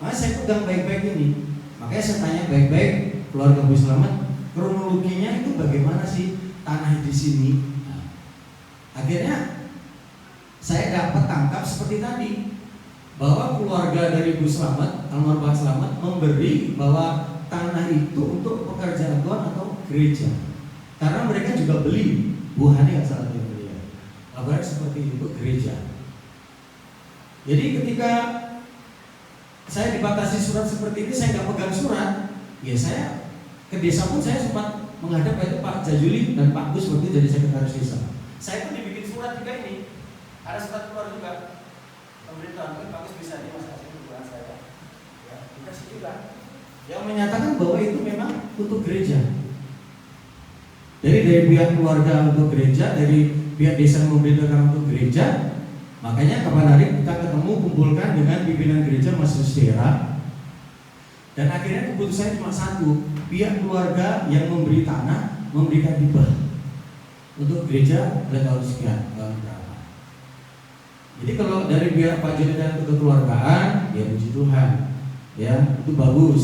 Makanya saya pegang baik-baik ini. Makanya saya tanya baik-baik keluarga Bu Slamet, kronologinya itu bagaimana sih tanah di sini? Nah, akhirnya saya dapat tangkap seperti tadi, bahwa keluarga dari Bu Slamet, almarhum Slamet, memberi bahwa tanah itu untuk pekerjaan Tuhan atau gereja. Karena mereka juga beli, Bu Hani yang salah yang beli. Kabarnya seperti itu, gereja. Jadi ketika saya dibatasi surat seperti ini, saya nggak pegang surat, ya saya ke desa pun saya sempat menghadap itu Pak Jajuli dan Pak Gus waktu jadi sekretaris desa. Saya pun dibikin surat juga ini, ada surat keluar juga. Pemberitahuan mungkin Pak Gus bisa nih Mas kasih hubungan saya, ya dikasih juga, yang menyatakan bahwa itu memang untuk gereja. Jadi dari pihak keluarga untuk gereja, dari pihak desa memberitakan untuk gereja. Makanya kapan hari kita ketemu, kumpulkan dengan pimpinan gereja Mas daerah, dan akhirnya keputusannya cuma satu, pihak keluarga yang memberi tanah memberikan hibah untuk gereja oleh tahun sekian, tahun berapa. Jadi kalau dari pihak Pak Joni dan kekeluargaan, ya puji Tuhan, ya itu bagus.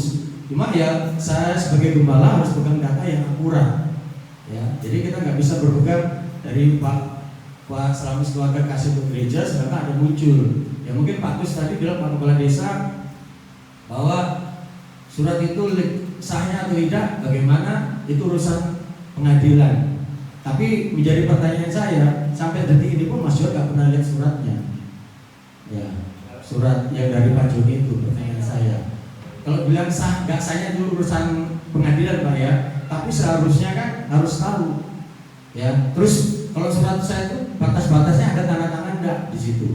Cuma ya saya sebagai gembala harus pegang data yang akurat, ya. Jadi kita nggak bisa berpegang dari Pak Slamet keluarga kasih untuk gereja, sedangkan ada muncul. Ya mungkin Pak Gus tadi bilang Pak Kepala Desa bahwa surat itu sahnya atau tidak, bagaimana itu urusan pengadilan. Tapi menjadi pertanyaan saya, sampai detik ini pun Mas Joni nggak pernah lihat suratnya. Ya, surat yang dari Pak Joni itu, pertanyaan saya. Kalau bilang sah, nggak sahnya itu urusan pengadilan Pak ya. Tapi seharusnya kan harus tahu. Ya, terus kalau surat saya itu batas-batasnya ada tanda tangan enggak di situ.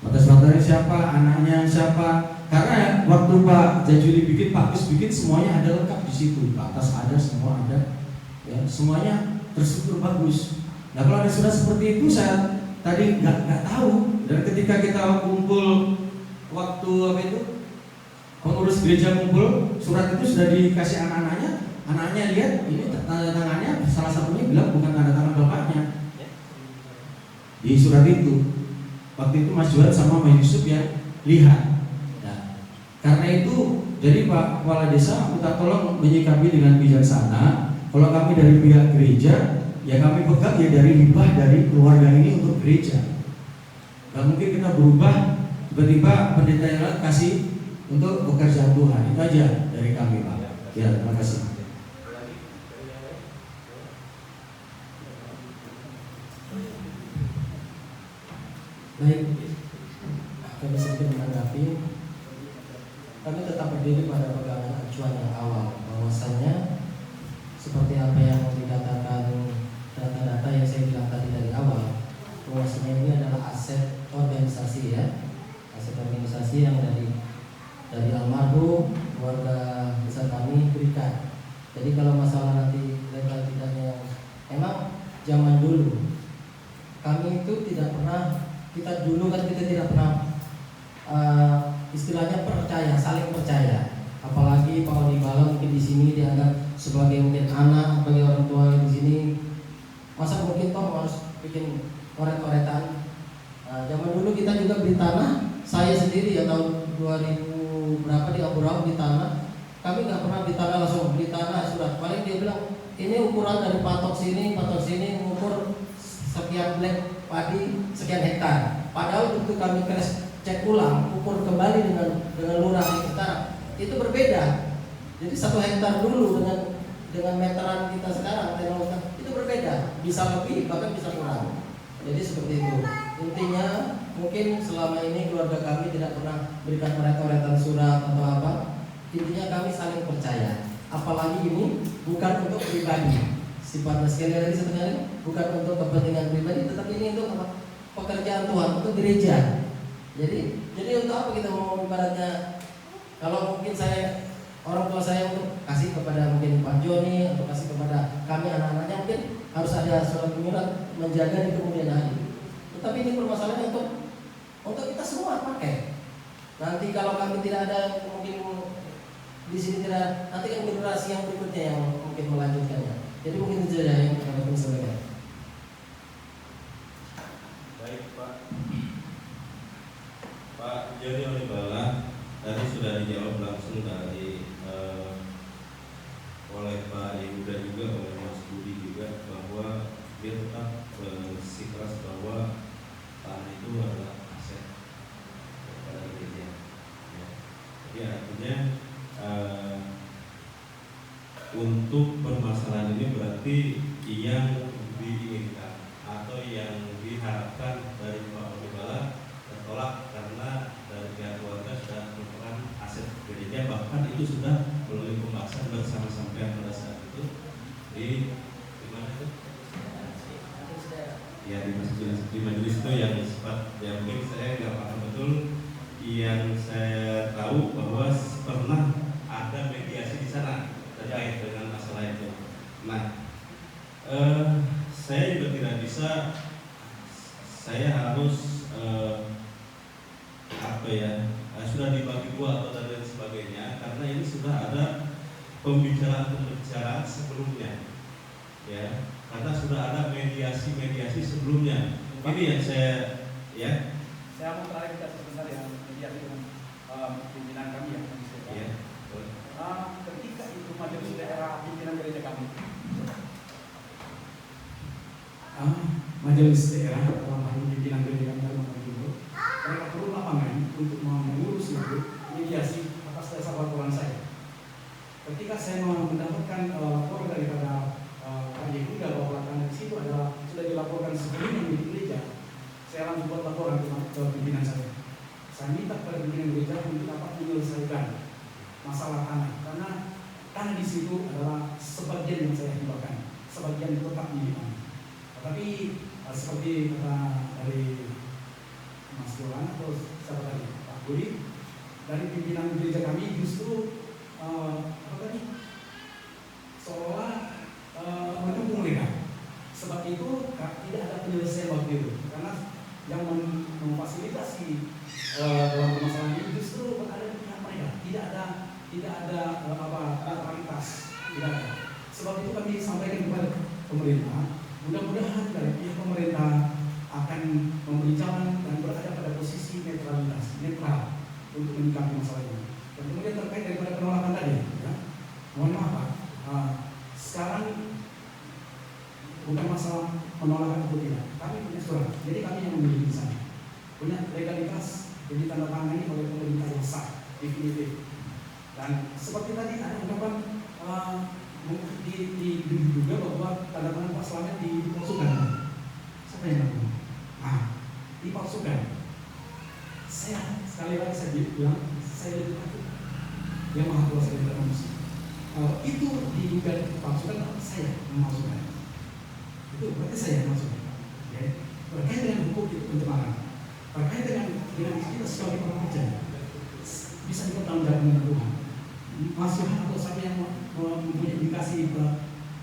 Batas-batasnya siapa, anaknya siapa. Karena waktu Pak Jajuli bikin, Pak Gus bikin, semuanya ada lengkap di situ. Batas ada, semua ada. Ya, semuanya terstruktur bagus. Nah kalau ada surat seperti itu saya tadi nggak tahu, dan ketika kita kumpul waktu apa itu pengurus gereja kumpul, surat itu sudah dikasih anaknya lihat, ini tanda tangannya salah satunya bilang bukan tanda tangan bapaknya di surat itu. Waktu itu Mas Juan sama Mas Yusuf yang lihat. Nah, karena itu jadi Pak Kepala Desa minta tolong menyikapi dengan bijaksana. Kalau kami dari pihak gereja, ya kami pegang ya dari hibah dari keluarga ini untuk gereja. Gak mungkin kita berubah tiba-tiba pendeta yang lain kasih untuk pekerjaan Tuhan. Itu aja dari kami, Pak. Ya, terima kasih. Baik, kami sedikit menanggapi. Kami tetap berdiri pada pegangan acuan yang awal, bahwasanya seperti apa yang dikatakan data-data yang saya bilang tadi dari awal, bahwasanya ini adalah aset organisasi ya, aset organisasi yang dari almarhum keluarga besar kami berikan. Jadi kalau masalah nanti legal tidaknya, emang zaman dulu kami itu tidak pernah, kita tidak pernah istilahnya percaya, saling percaya. Apalagi Pak Odi Bala mungkin di sini dianggap sebagai mungkin anak, sebagai orang tua di sini. Masa mungkin toh harus bikin oret-oretan. Zaman dulu kita juga beli tanah. Saya sendiri ya tahun 2000 berapa di Abu Dhabi di tanah. Kami nggak pernah beli tanah langsung, beli tanah sudah. Paling dia bilang ini ukuran dari patok sini, mengukur sekian black padi sekian hektar. Padahal untuk kami cek ulang, ukur kembali dengan lurah sekarang itu berbeda. Jadi 1 hektar dulu dengan meteran kita sekarang teknologi itu berbeda, bisa lebih bahkan bisa kurang. Jadi seperti itu. Intinya mungkin selama ini keluarga kami tidak pernah berikan oret-oretan surat atau apa. Intinya kami saling percaya. Apalagi ini bukan untuk pribadi. Sifatnya sekali lagi sebenarnya bukan untuk kepentingan pribadi, tetapi ini untuk apa? Pekerjaan Tuhan, untuk gereja. Jadi untuk apa kita mau ibaratnya, kalau mungkin saya orang tua saya untuk kasih kepada mungkin Pak Joni atau kasih kepada kami anak-anaknya, mungkin harus ada surat menyurat menjaga di kemudian hari. Tetapi ini permasalahan untuk kita semua pakai. Nanti kalau kami tidak ada mungkin di sini tidak, nanti kan generasi yang berikutnya yang mungkin melanjutkannya. Jadi mungkin itu saja yang kami sampaikan. Baik Pak Joni Onibala, tadi sudah dijawab langsung dari oleh Pak Yehuda juga, oleh Mas Budi juga, bahwa dia tetap bersikeras bahwa tanah itu adalah aset pada gereja. Ya. Jadi artinya untuk permasalahan ini berarti yang diinginkan atau yang diharapkan dari Pak Onibala tertolak karena dari pihak keluarga sudah merupakan aset gereja, bahkan itu sudah melalui pembahasan bersama sampean pada saat itu di mana itu? Ya di majelis itu yang sempat ya mungkin saya nggak paham betul. Yang saya tahu bahwa pernah ada mediasi di sana terkait dengan masalah itu. Nah, saya juga tidak bisa, saya harus sudah dibagi dua atau dan lain sebagainya, karena ini sudah ada pembicaraan sebelumnya, ya, karena sudah ada mediasi sebelumnya. Ini yang saya mau klarifikasi sebentar yang mediasi dengan pimpinan kami ya. Ya. Ketika itu majelis daerah pimpinan gereja kami, majelis daerah dalam hal pimpinan gereja kami dalam hal itu, mereka perlu lapangan untuk mengurus itu mediasi atas dasar laporan saya. Ketika saya mendapatkan laporan daripada Pak Yehuda bahwa lapangan di situ adalah sudah dilaporkan sebelumnya di gereja, saya langsung buat laporan ke pimpinan saya. Saya minta kepada pimpinan gereja untuk dapat menyelesaikan masalah tanah, karena tanah di situ adalah sebagian yang saya hibahkan, sebagian tetap milik kami. Tetapi seperti kata dari Mas Johan atau siapa tadi, Pak Budi, dari pimpinan gereja kami justru seolah mendukung mereka. itu tidak ada penyelesaian waktu itu, karena yang memfasilitasi dalam permasalahan ini justru berada di pihak mereka. Tidak ada netralitas, tidak ada. Sebab itu kami sampaikan kepada pemerintah, mudah-mudahan dari pihak pemerintah akan memberi jalan dan berada pada posisi netral untuk menyikapi masalah ini. Dan kemudian terkait daripada penolakan tadi, ya, mohon maaf Pak, sekarang bukan masalah penolakan atau tidak. Kami punya surat, jadi kami yang memiliki di sana. Punya legalitas, jadi tanda tangani oleh pemerintah yang sah, definitif. Dan seperti tadi ada ungkapan diduga bahwa tanda tangan Pak Slamet dipalsukan. Siapa yang lakukan? Dipalsukan. Saya sekali lagi saya bilang, saya lebih takut yang maha kuasa dari manusia. Itu diduga dipalsukan, saya memalsukan. Itu berarti saya yang masuk. Ya. Berkait dengan hukum itu pencemaran, terkait dengan kita sebagai orang kerja bisa dipertanggungjawabkan dengan Tuhan. Masukan atau siapa yang mempunyai indikasi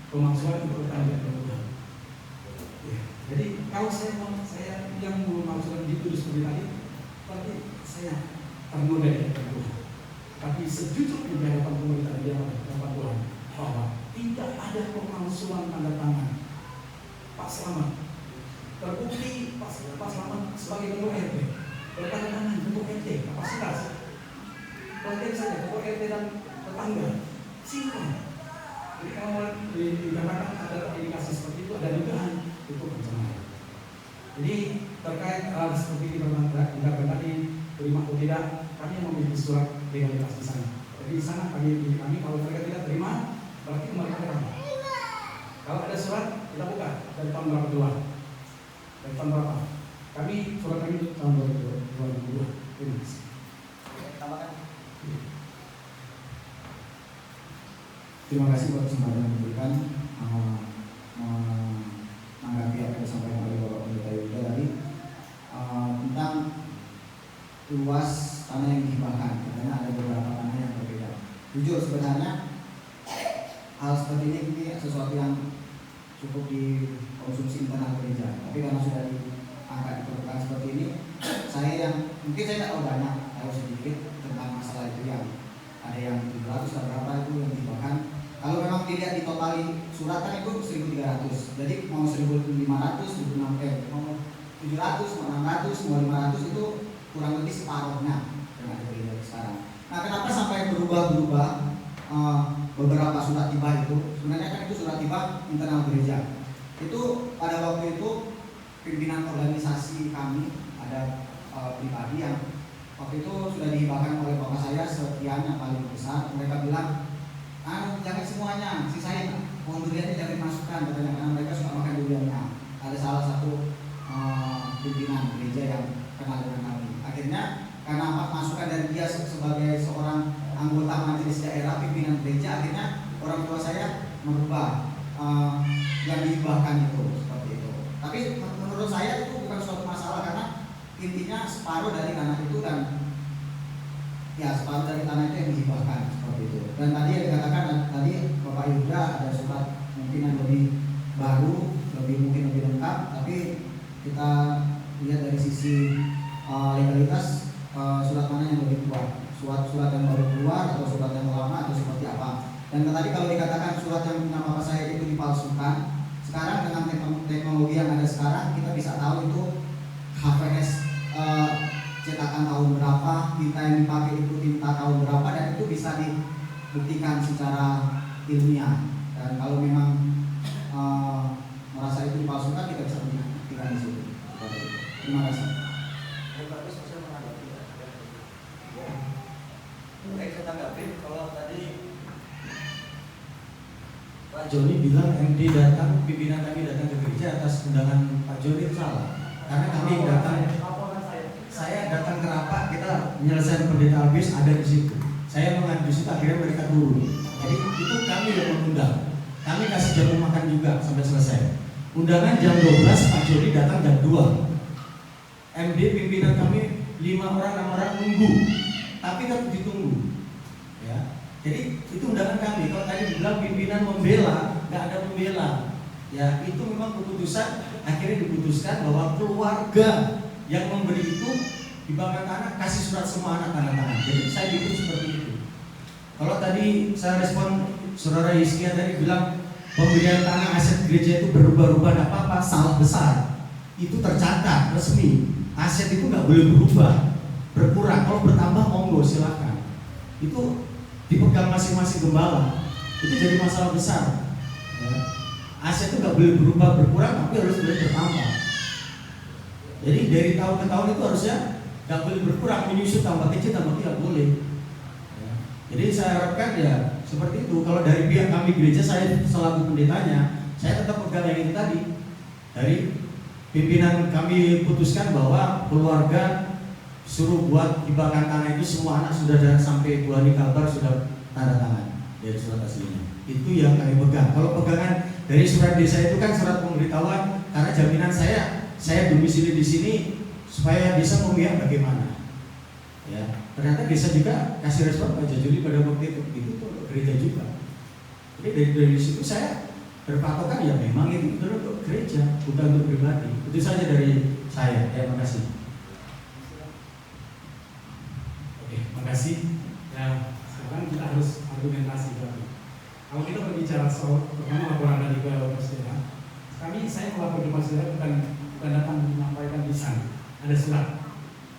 pemalsuan itu bertanggungjawab dengan Tuhan. Ya. Jadi kalau saya yang memalsukan dituduh seperti tadi, berarti saya tergoda dari Tuhan. Tapi sejujurnya di hadapan pemerintah di hadapan Tuhan bahwa tidak ada pemalsuan tanda tangan Pak Slamet. Terbukti Pak Slamet sebagai ketua RT bertanda tangan ketua RT kapasitas. Penting saja ketua RT dan tetangga simpan. Jadi kalau dikatakan ada indikasi seperti itu, ada dugaan itu pencemaran. Jadi terkait hal seperti ini tentang tadi terima atau tidak, kami memiliki surat legalitas di sana. Jadi di sana kami kalau mereka tidak terima, berarti kembali ke kami. Kalau ada surat kita buka dari tahun berapa keluar? Dari tahun berapa? Kami surat kami itu tahun 2002. Terima kasih. Tambahkan. Terima kasih buat kesempatan yang diberikan menanggapi apa yang disampaikan oleh Bapak Pendeta Yuda tadi tentang luas tanah yang dihibahkan. Katanya ada beberapa tanah yang berbeda. Jujur sebenarnya hal seperti ini sesuatu yang cukup dikonsumsi internal gereja. Tapi karena sudah diangkat di permukaan seperti ini, saya yang mungkin saya tidak tahu banyak, tahu sedikit tentang masalah itu yang ada yang 700 atau berapa itu yang dihibahkan. Kalau memang dilihat di totali suratan itu 1.300. Jadi mau 1.500, mau 700, mau 600, mau 500 itu kurang lebih separuhnya dengan gereja sekarang. Nah, kenapa sampai berubah-berubah beberapa surat hibah itu? Sebenarnya kan itu surat hibah internal gereja. Itu pada waktu itu pimpinan organisasi kami ada pribadi yang waktu itu sudah dihibahkan oleh bapak saya sekian yang paling besar. Mereka bilang, jangan semuanya, sisain pohon duriannya jangan dimasukkan, katanya, karena mereka suka makan duriannya. Ada salah satu pimpinan gereja yang kenal dengan kami. Akhirnya karena masukan dari dia sebagai seorang anggota majelis daerah pimpinan gereja, akhirnya orang tua saya merubah yang dihibahkan itu seperti itu. Tapi menurut saya itu bukan suatu masalah karena intinya separuh dari tanah itu dan ya separuh dari tanah itu yang dihibahkan seperti itu. Dan tadi yang dikatakan tadi Bapak Yuda ada surat mungkin yang lebih baru, mungkin lebih lengkap, tapi kita lihat dari sisi legalitas surat mana yang lebih kuat, surat yang baru keluar atau surat yang lama atau seperti apa. Dan tadi kalau dikatakan surat yang punya bapak saya itu dipalsukan, sekarang dengan teknologi yang ada sekarang kita bisa tahu itu HVS cetakan tahun berapa, tinta yang dipakai itu tinta tahun berapa, dan itu bisa dibuktikan secara ilmiah. Dan kalau memang merasa itu dipalsukan, kita bisa buktikan di situ. Terima kasih. Baik, saya tanggapi kalau tadi Pak Joni bilang MD datang, pimpinan kami datang ke gereja atas undangan Pak Joni itu salah. Karena kami datang, saya datang ke rapat, kita menyelesaikan pendeta Albis ada di situ. Saya mengadu situ, akhirnya mereka turun. Jadi itu kami yang mengundang. Kami kasih jam makan juga sampai selesai. Undangan jam 12, Pak Joni datang jam 2. MD pimpinan kami 5 orang, 6 orang nunggu, tapi tetap ditunggu. Ya, jadi itu undangan kami. Kalau tadi bilang pimpinan membela, nggak ada membela. Ya itu memang keputusan, akhirnya diputuskan bahwa keluarga yang memberi itu dibanggakan tanah, kasih surat semua anak tanda tangan. Jadi saya bikin seperti itu. Kalau tadi saya respon saudara Hizkia tadi bilang pemberian tanah aset gereja itu berubah-ubah, tidak apa-apa, salah besar. Itu tercatat resmi. Aset itu nggak boleh berubah, berkurang. Kalau bertambah monggo silakan. Itu dipegang masing-masing gembala. Itu jadi masalah besar. Ya. Aset itu nggak boleh berubah berkurang, tapi harus boleh bertambah. Jadi dari tahun ke tahun itu harusnya nggak boleh berkurang, menyusut tambah kecil tambah tidak boleh. Ya. Jadi saya harapkan ya seperti itu. Kalau dari pihak kami gereja, saya selaku pendetanya, saya tetap pegang yang itu tadi. Dari pimpinan kami putuskan bahwa keluarga suruh buat hibakan tanah itu semua anak sudah sampai bulan Kalbar sudah tanda tangan dari surat aslinya. Itu yang kami pegang. Kalau pegangan dari surat desa itu kan surat pemberitahuan, karena jaminan saya domisili di sini supaya desa memihak bagaimana. Ya, ternyata desa juga kasih respon Pak Jajuli pada waktu itu tuh gereja juga. Jadi dari situ saya berpatokan ya memang itu untuk gereja, bukan untuk pribadi. Itu saja dari saya. Terima kasih. Oke, makasih. Ya, sekarang kita harus argumentasi berarti. Kalau kita berbicara soal pertama laporan dari Mas Dera, saya melapor ke Mas Dera bukan datang menyampaikan lisan, ada surat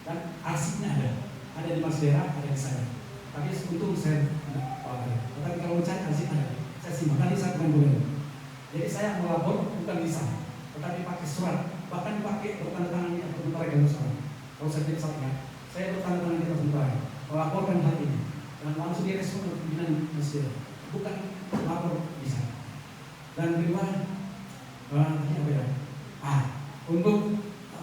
dan arsipnya ada di Mas Dera, ada di saya. Tapi untung saya tapi kalau mencari arsip ada, saya simak. Tadi saya bukan. Jadi saya melapor bukan lisan, tetapi pakai surat, bahkan pakai bertanda tangan atau bertanda tangan. Kalau saya tidak salah, saya bertanda tangan di atas lembaran, melaporkan hal ini dan langsung direspon oleh pimpinan Mas Dera, bukan lapor lisan. Dan kedua, untuk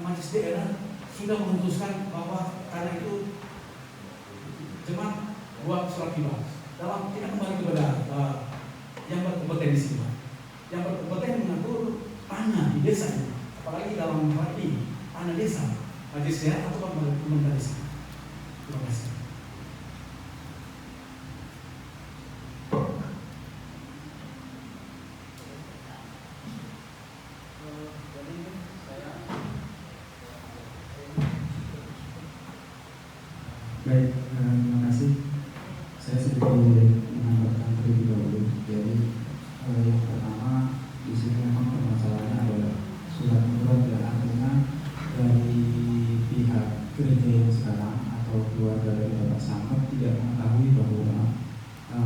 majelis daerah sudah memutuskan bahwa karena itu jemaat buat surat hibah. Dalam kita kembali kepada yang berkompeten di sini, yang berkompeten mengatur tanah di desa, apalagi dalam hal ini tanah desa, majelis daerah atau pemerintah desa. Terima kasih. Baik, terima kasih. Saya sedikit menambahkan terlebih dahulu. Jadi yang pertama di sini memang permasalahannya adalah surat menyurat ya, artinya dari pihak gereja yang sekarang atau keluarga dari Bapak Samad tidak mengetahui bahwa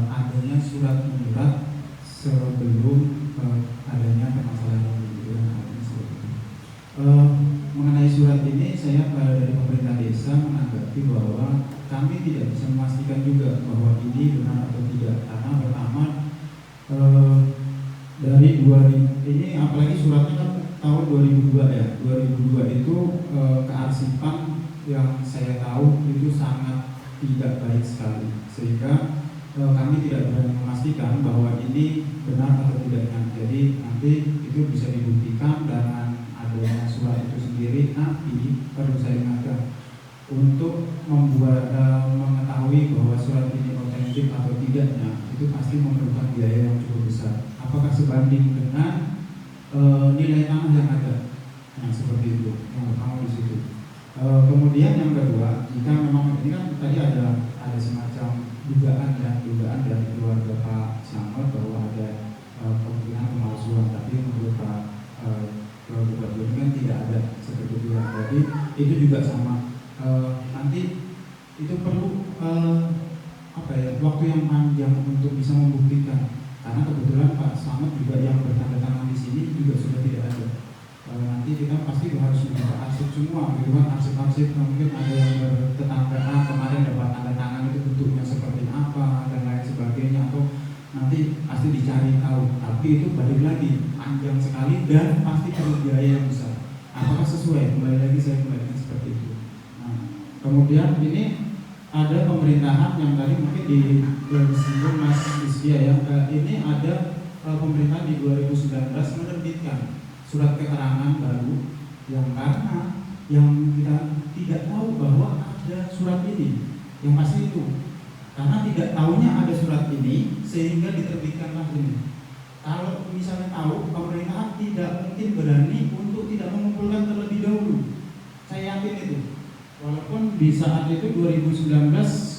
adanya surat menyurat sebelum adanya permasalahan yang seperti itu. Mengenai surat ini saya dari pemerintah desa menanggapi bahwa kami tidak bisa memastikan juga bahwa ini benar atau tidak, karena pertama dari 2000 ini apalagi suratnya kan tahun 2002 ya, 2002 itu kearsipan yang saya tahu itu sangat tidak baik sekali, sehingga kami tidak berani memastikan bahwa ini benar atau tidaknya. Jadi nanti itu bisa dibuktikan dengan adanya surat itu sendiri. Tapi perlu saya ingatkan, untuk membuat mengetahui bahwa surat ini otentik atau tidaknya itu pasti memerlukan biaya yang cukup besar. Apakah sebanding dengan nilai tanah yang ada? Nah seperti itu. Yang pertama di situ. Kemudian yang kedua, jika memang ini kan tadi ada semacam dugaan dari keluarga Pak Samad bahwa ada kemungkinan pemalsuan, tapi menurut Pak keluarga Pak Joni kan tidak ada seperti itu. Jadi itu juga sama. Nanti itu perlu waktu yang panjang untuk bisa membuktikan, karena kebetulan Pak Samad juga yang bertanda tangan di sini juga sudah tidak ada. Nanti kita pasti harus membuka arsip semua, gitu kan, arsip-arsip mungkin ada yang bertetanggaan kemarin dapat tanda tangan itu bentuknya seperti apa dan lain sebagainya, atau nanti pasti dicari tahu. Tapi itu balik lagi panjang sekali dan pasti perlu biaya yang besar. Apakah sesuai? Kembali lagi saya kembalikan seperti itu. Nah, kemudian ini ada pemerintahan yang tadi mungkin disinggung Mas Hizkia ya. Ini ada pemerintahan di 2019 menerbitkan surat keterangan baru yang karena yang kita tidak tahu bahwa ada surat ini, yang pasti itu karena tidak tahunya ada surat ini sehingga diterbitkanlah ini. kalau misalnya tahu, pemerintahan tidak mungkin berani untuk tidak mengumpulkan terlebih dahulu. Saya yakin itu. Walaupun di saat itu 2019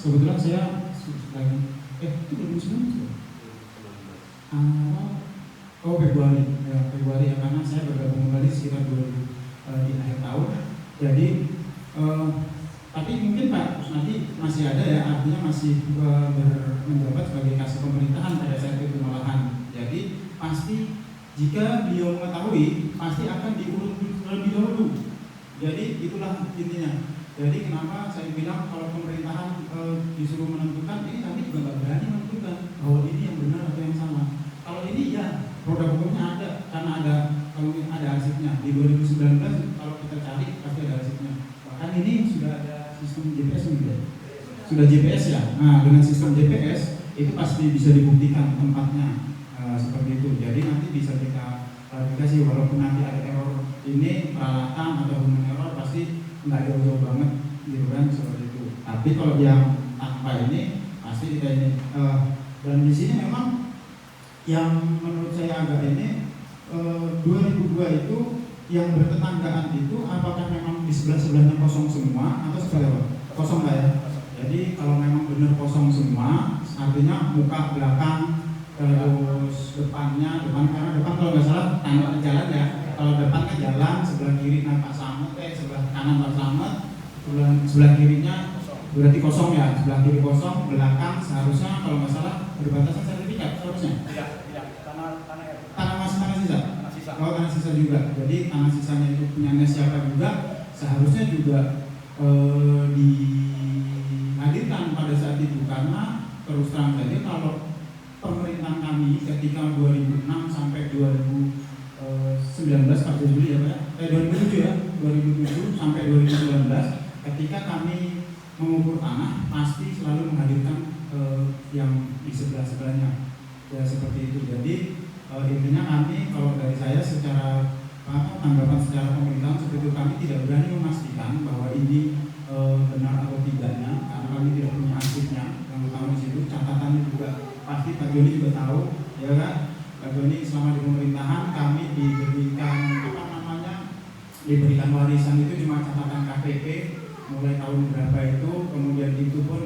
kebetulan saya lagi itu 2019 Februari ya, karena saya bergabung kembali sekitar di akhir tahun. Jadi tapi mungkin Pak Kusnadi masih ada ya, artinya masih menjabat sebagai kasih pemerintahan pada saat itu malahan. Jadi pasti jika beliau mengetahui pasti akan diurut terlebih dahulu. Jadi itulah intinya. Jadi kenapa saya bilang kalau pemerintahan disuruh menentukan, ini kami juga nggak berani menentukan bahwa ini yang benar atau yang salah. Kalau ini ya produk hukumnya ada, karena kalau ada arsipnya di 2019 kalau kita cari pasti ada arsipnya. Bahkan ini sudah ada sistem GPS juga. Sudah GPS ya. Nah dengan sistem GPS itu pasti bisa dibuktikan tempatnya seperti itu. Jadi nanti bisa kita klarifikasi walaupun nanti ada error ini peralatan atau human error pasti nggak jauh-jauh banget gitu kan seperti itu. Tapi kalau yang tanpa ini pasti kita ini dan di sini memang yang menurut saya agak ini 2002 itu yang bertetanggaan itu apakah memang di sebelah-sebelahnya kosong semua atau seperti apa? Kosong nggak ya? Jadi kalau memang benar kosong semua artinya muka belakang terus depan karena depan kalau nggak salah tanda jalan ya. Kalau depan kan jalan, sebelah kiri nampak Slamet, sebelah kanan Pak Slamet, sebelah kirinya berarti kosong ya, sebelah kiri kosong, belakang seharusnya kalau nggak salah berbatasan sertifikat seharusnya. Tidak, Tanah sisa. Tanah sisa. Oh tanah sisa juga. Jadi tanah sisanya itu punya siapa juga seharusnya juga dihadirkan pada saat itu karena terus terang saja kalau pemerintahan kami ketika 2006 sampai 2019 Pak Juli ya Pak 2007 ya 2007 sampai 2019 ketika kami mengukur tanah pasti selalu menghadirkan yang di sebelah-sebelahnya ya seperti itu. Jadi intinya kami kalau dari saya secara tanggapan secara pemerintahan seperti itu kami tidak berani memastikan bahwa ini benar atau tidaknya karena kami tidak punya arsipnya yang utama di situ. Catatannya juga pasti Pak Joni juga tahu ya kan. Pak Joni selama di pemerintahan kami diberikan warisan itu cuma catatan KPP mulai tahun berapa itu, kemudian itu pun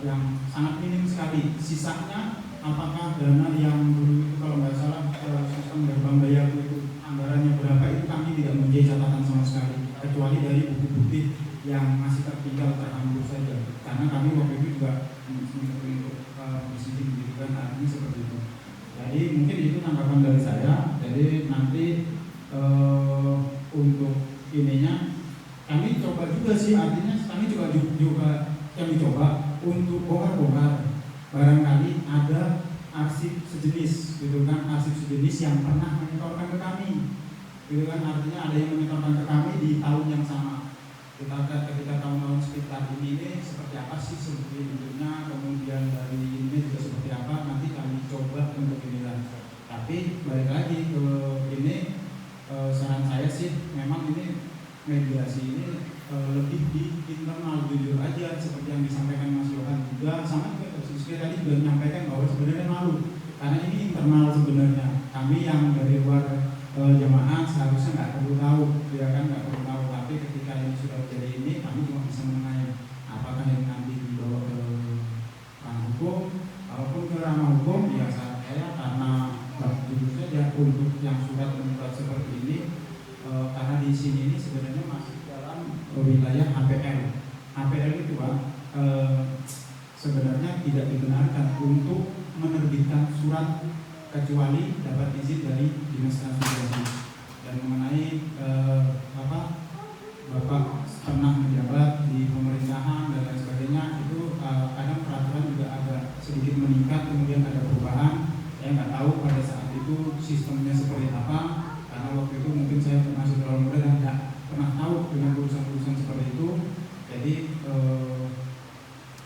yang sangat minim sekali. Sisanya apakah dana yang dulu itu kalau nggak salah sistem gerbang daya itu anggarannya berapa itu kami tidak mempunyai catatan sama sekali kecuali dari bukti-bukti yang masih tertinggal terhambur saja karena kami waktu itu juga untuk disini diberikan artinya seperti itu. Jadi mungkin itu tanggapan dari saya. Jadi nanti untuk ininya kami coba juga sih, artinya kami juga kami coba untuk bongkar-bongkar barangkali ada arsip sejenis gitu kan, arsip sejenis yang pernah menyetorkan ke kami gitu kan, artinya ada yang menyetorkan ke kami di tahun yang sama. Ketika tahun-tahun sekitar ini seperti apa sih sebetulnya, kemudian dari ini juga seperti apa, nanti kami coba untuk inilah. Tapi balik lagi ke ini saran saya sih memang ini mediasi ini lebih di internal jujur aja seperti yang disampaikan Mas Yohan juga, sama juga Suski tadi juga menyampaikan bahwa sebenarnya malu karena ini internal sebenarnya kami yang dari luar jamaah seharusnya nggak perlu tahu ya kan, nggak perlu tahu, tapi ketika ini sudah jadi ini kami cuma bisa mengenai apakah ini nanti dibawa ke ranah hukum ataupun ke ranah hukum ya saya karena jujur saja untuk yang surat menyurat seperti ini karena di sini ini sebenarnya masih dalam wilayah HPL. HPL itu Pak sebenarnya tidak dibenarkan untuk menerbitkan surat kecuali dapat izin dari dinas transmigrasi. Dan mengenai Bapak pernah menjabat di pemerintahan dan lain sebagainya itu kadang peraturan juga agak sedikit meningkat, kemudian ada perubahan. Saya nggak tahu pada saat itu sistemnya seperti apa, karena waktu itu mungkin saya masih terlalu muda dan nggak pernah tahu dengan urusan-urusan seperti itu. Jadi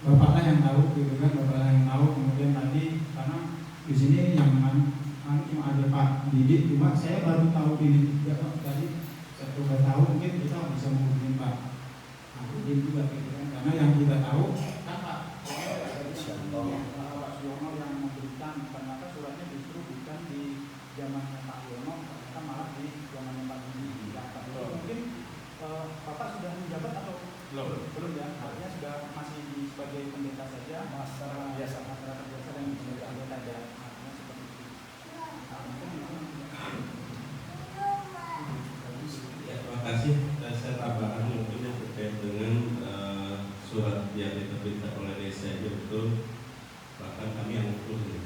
bapaklah yang tahu, gitu kan, bapaklah yang tahu. Kemudian tadi karena di sini yang cuma ada Pak Didik, cuma saya baru tahu ini juga Pak. Tadi saya coba tahu mungkin kita bisa menghubungi Pak Didik juga, gitu kan, karena yang kita tahu kan Pak Suyono yang memberikan ternyata suratnya justru kasih. Saya tambahan mungkin yang terkait dengan surat yang diterbitkan oleh desa itu betul. Bahkan kami yang ukur ini.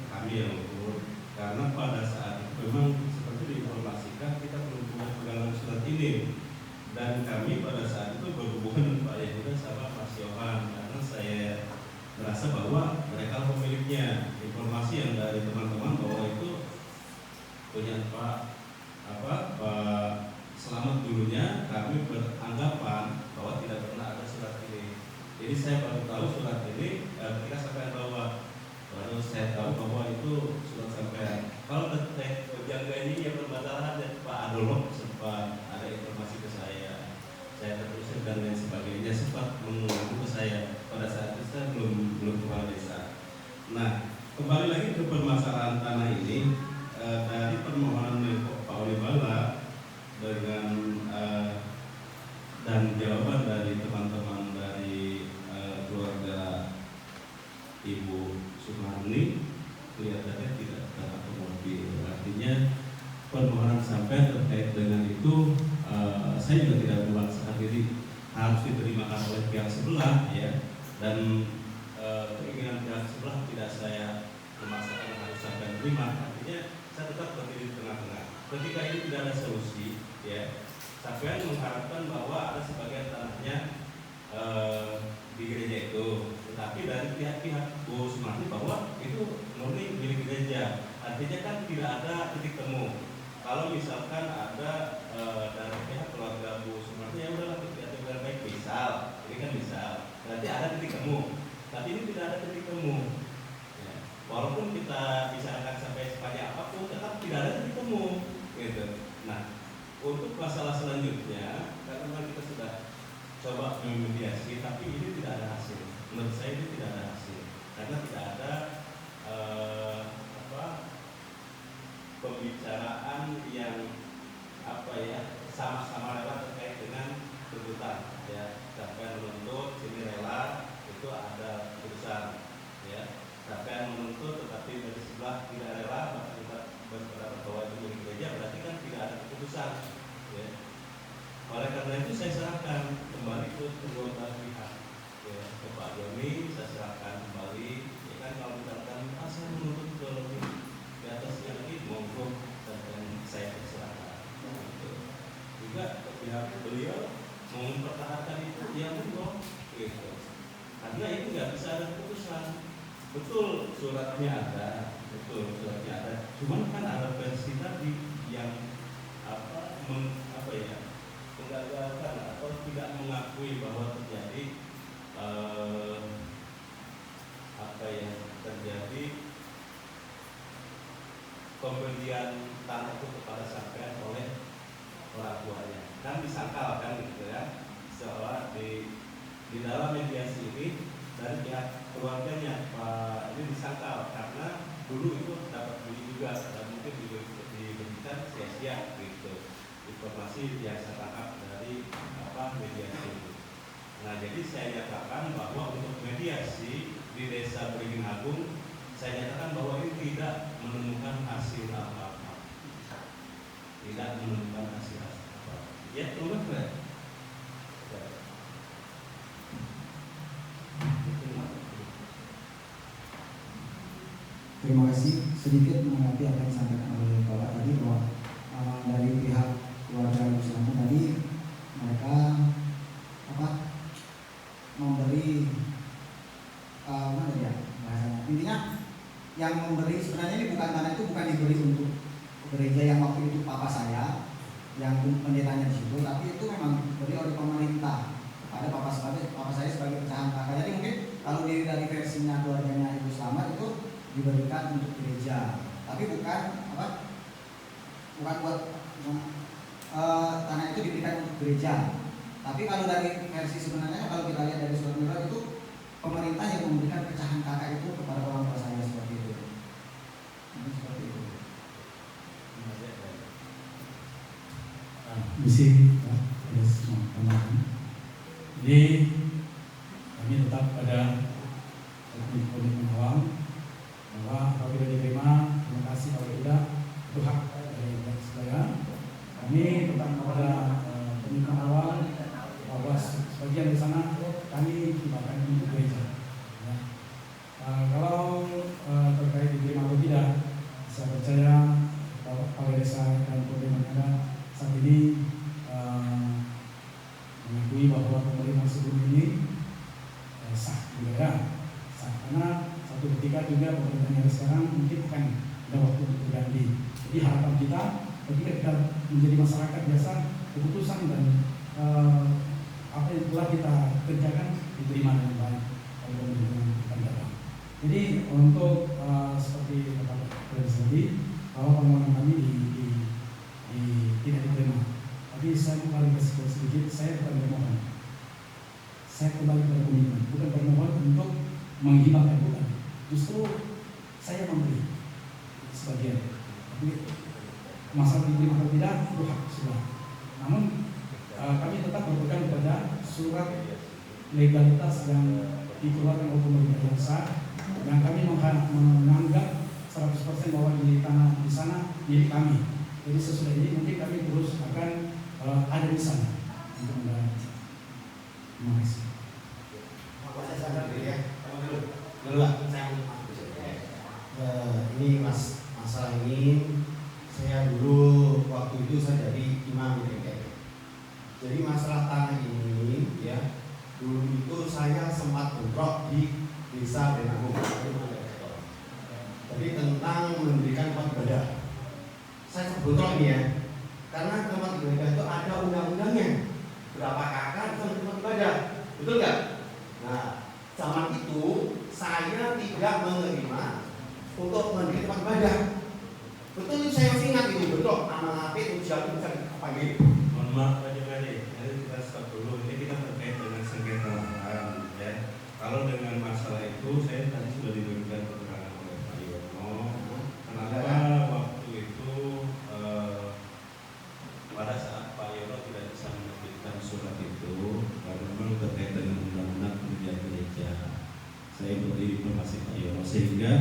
Kami yang ukur. Karena pada saat itu memang seperti diinformasikan kita belum punya pegangan surat ini. Dan kami pada saat itu berhubungan dengan Pak Yahuda sama Mas Yohan, karena saya merasa bahwa mereka pemiliknya. Informasi yang dari teman-teman bahwa itu punya Pak Selamat dulunya, kami beranggapan bahwa tidak pernah ada surat ini. Jadi saya baru tahu surat ini ketika sampai bawah, baru saya tahu bahwa itu surat sampai. Kalau penjaga ini yang bermasalah Pak Adolok sempat ada informasi ke saya terusir dan lain sebagainya, sempat mengaku ke saya. Pada saat itu saya belum kepala desa. Nah, kembali lagi ke permasalahan tanah ini, dari permohonan Pak Olibala dengan dan jawaban dari teman-teman dari keluarga Ibu Sumarni kelihatannya tidak terakomodir. Artinya permohonan sampai terkait dengan itu saya juga tidak memaksakan diri harus diterima oleh pihak sebelah ya, dan keinginan pihak sebelah tidak saya memaksakan harus sampai terima. Artinya saya tetap berdiri di tengah-tengah. Ketika ini tidak ada solusi ya, sampai mengharapkan bahwa ada sebagian tanahnya di gereja itu, tetapi dari pihak-pihak Bu Sumarni bahwa itu murni milik gereja. Artinya kan tidak ada titik temu. Kalau misalkan ada dari pihak keluarga Bu Sumarni, ya udahlah kita baik misal, ini kan misal, berarti ada titik temu. Tapi ini tidak ada titik temu. Ya. Walaupun kita bicarakan sampai sepanjang apapun, tetap tidak ada titik temu. Gitu. Nah, untuk masalah selanjutnya, karena kita sudah coba memediasi, tapi ini tidak ada hasil. Menurut saya ini tidak ada hasil, karena tidak ada pembicaraan yang sama-sama rela terkait dengan tuntutan ya. Sampai menuntut sini rela, itu ada keputusan ya. Sampai menuntut tetapi dari sebelah tidak rela, maka kita berpendapat bahwa itu milik gereja, berarti kan tidak ada keputusan ya. Oleh karena itu saya serahkan kembali ke kedua pihak ya, ke Pak Joni saya serahkan kembali ya kan. Kalau misalkan saya menuntut ke lebih di atasnya lagi, monggo dan saya persilahkan gitu. Juga pihak beliau mau mempertahankan itu ya monggo gitu, karena itu nggak bisa ada keputusan. Betul suratnya ada, cuman kan ada versi tadi yang menggagalkan atau tidak mengakui bahwa terjadi terjadi pembelian tanah itu kepada sampean oleh orang tuanya. Kan disangkal kan gitu ya, seolah di dalam mediasi ini dari pihak keluarganya Pak ini disangkal karena dulu itu dapat beli juga dan mungkin diberikan sia-sia gitu. Informasi yang saya tangkap dari mediasi itu. Nah, jadi saya nyatakan bahwa untuk mediasi di Desa Beringin Agung, saya nyatakan bahwa ini tidak menemukan hasil apa-apa. Tidak menemukan hasil apa-apa. Ya, teman kan? Terima kasih. Sedikit menanggapi apa yang disampaikan oleh Bapak tadi, bahwa dari pihak keluarga Ibu Selamat tadi mereka memberi bahasanya, intinya yang memberi sebenarnya ini bukan tanah itu bukan diberi untuk gereja yang waktu itu papa saya yang pendetanya di situ, tapi itu memang diberi oleh pemerintah kepada papa saya sebagai pecahan kakak. Jadi mungkin kalau dari versinya keluarganya Ibu Selamat itu diberikan untuk gereja, tapi bukan buat tanah itu diberikan untuk gereja. Tapi kalau dari versi sebenarnya, kalau kita lihat dari surat menyurat itu pemerintah yang memberikan pecahan kakak itu kepada orang tua saya seperti itu. Seperti itu. Misi terus teman-teman. Jadi kami tetap pada komitmen awal bahwa apabila diterima, terima kasih kalau tidak itu hak dari saya. kami tetap pada pemikiran awal bahwa sebagian di sana kami hibahkan untuk gereja. Ya. Kalau terkait diterima atau tidak, saya percaya Bapak Kepala Desa dan Pemerintah saat ini mengakui bahwa pemerintahan sebelum ini sah juga ya. Sah, karena satu ketika juga pemerintahan yang sekarang mungkin akan ada waktu untuk berganti. Jadi harapan kita ketika kita menjadi masyarakat biasa, keputusan dan apa yang telah kita kerjakan diterima dengan baik oleh pemerintahan akan datang. Jadi untuk seperti Bapak tadi, bahwa permohonan kami tidak diterima. Tapi saya kembali ke sedikit, saya bukan bermohon. Saya kembali pada komitmen, bukan bermohon untuk menghibahkan, bukan. Justru saya memberi sebagian. Tapi masalah diterima atau tidak itu hak sudah. Namun kami tetap berpegang kepada surat legalitas yang dikeluarkan oleh pemerintah yang sah, yang kami menganggap 100% bahwa di tanah di sana milik kami. Jadi sesudah ini mungkin kami terus akan ada di sana untuk mendarat. Terima kasih. Saya sadar dulu ya. Dulu lah. Ini masalah ini saya dulu waktu itu saya jadi imam di TKI. Jadi masalah tanah ini ya, dulu itu saya sempat bentrok di desa Benagung. Jadi tentang mendirikan tempat ibadah. Saya sempat bentrok ini ya, karena tempat ibadah itu ada undang-undangnya. Berapa kakak bisa tempat ibadah, betul nggak? Nah, zaman itu saya tidak menerima untuk mendirikan tempat ibadah. Betul itu saya masih ingat itu, betul. Nama HP ujian itu bisa dipanggil. Mohon maaf Pak Jogani, nanti kita stop dulu. Ini kita terkait dengan sengketa lahan, ya. Kalau dengan masalah itu saya tadi sudah diberikan keterangan oleh Pak Yono. Kenapa waktu itu pada saat Pak Yono tidak bisa menerbitkan surat itu, karena memang terkait dengan undang-undang pendidikan gereja. Saya beri informasi Pak Yono sehingga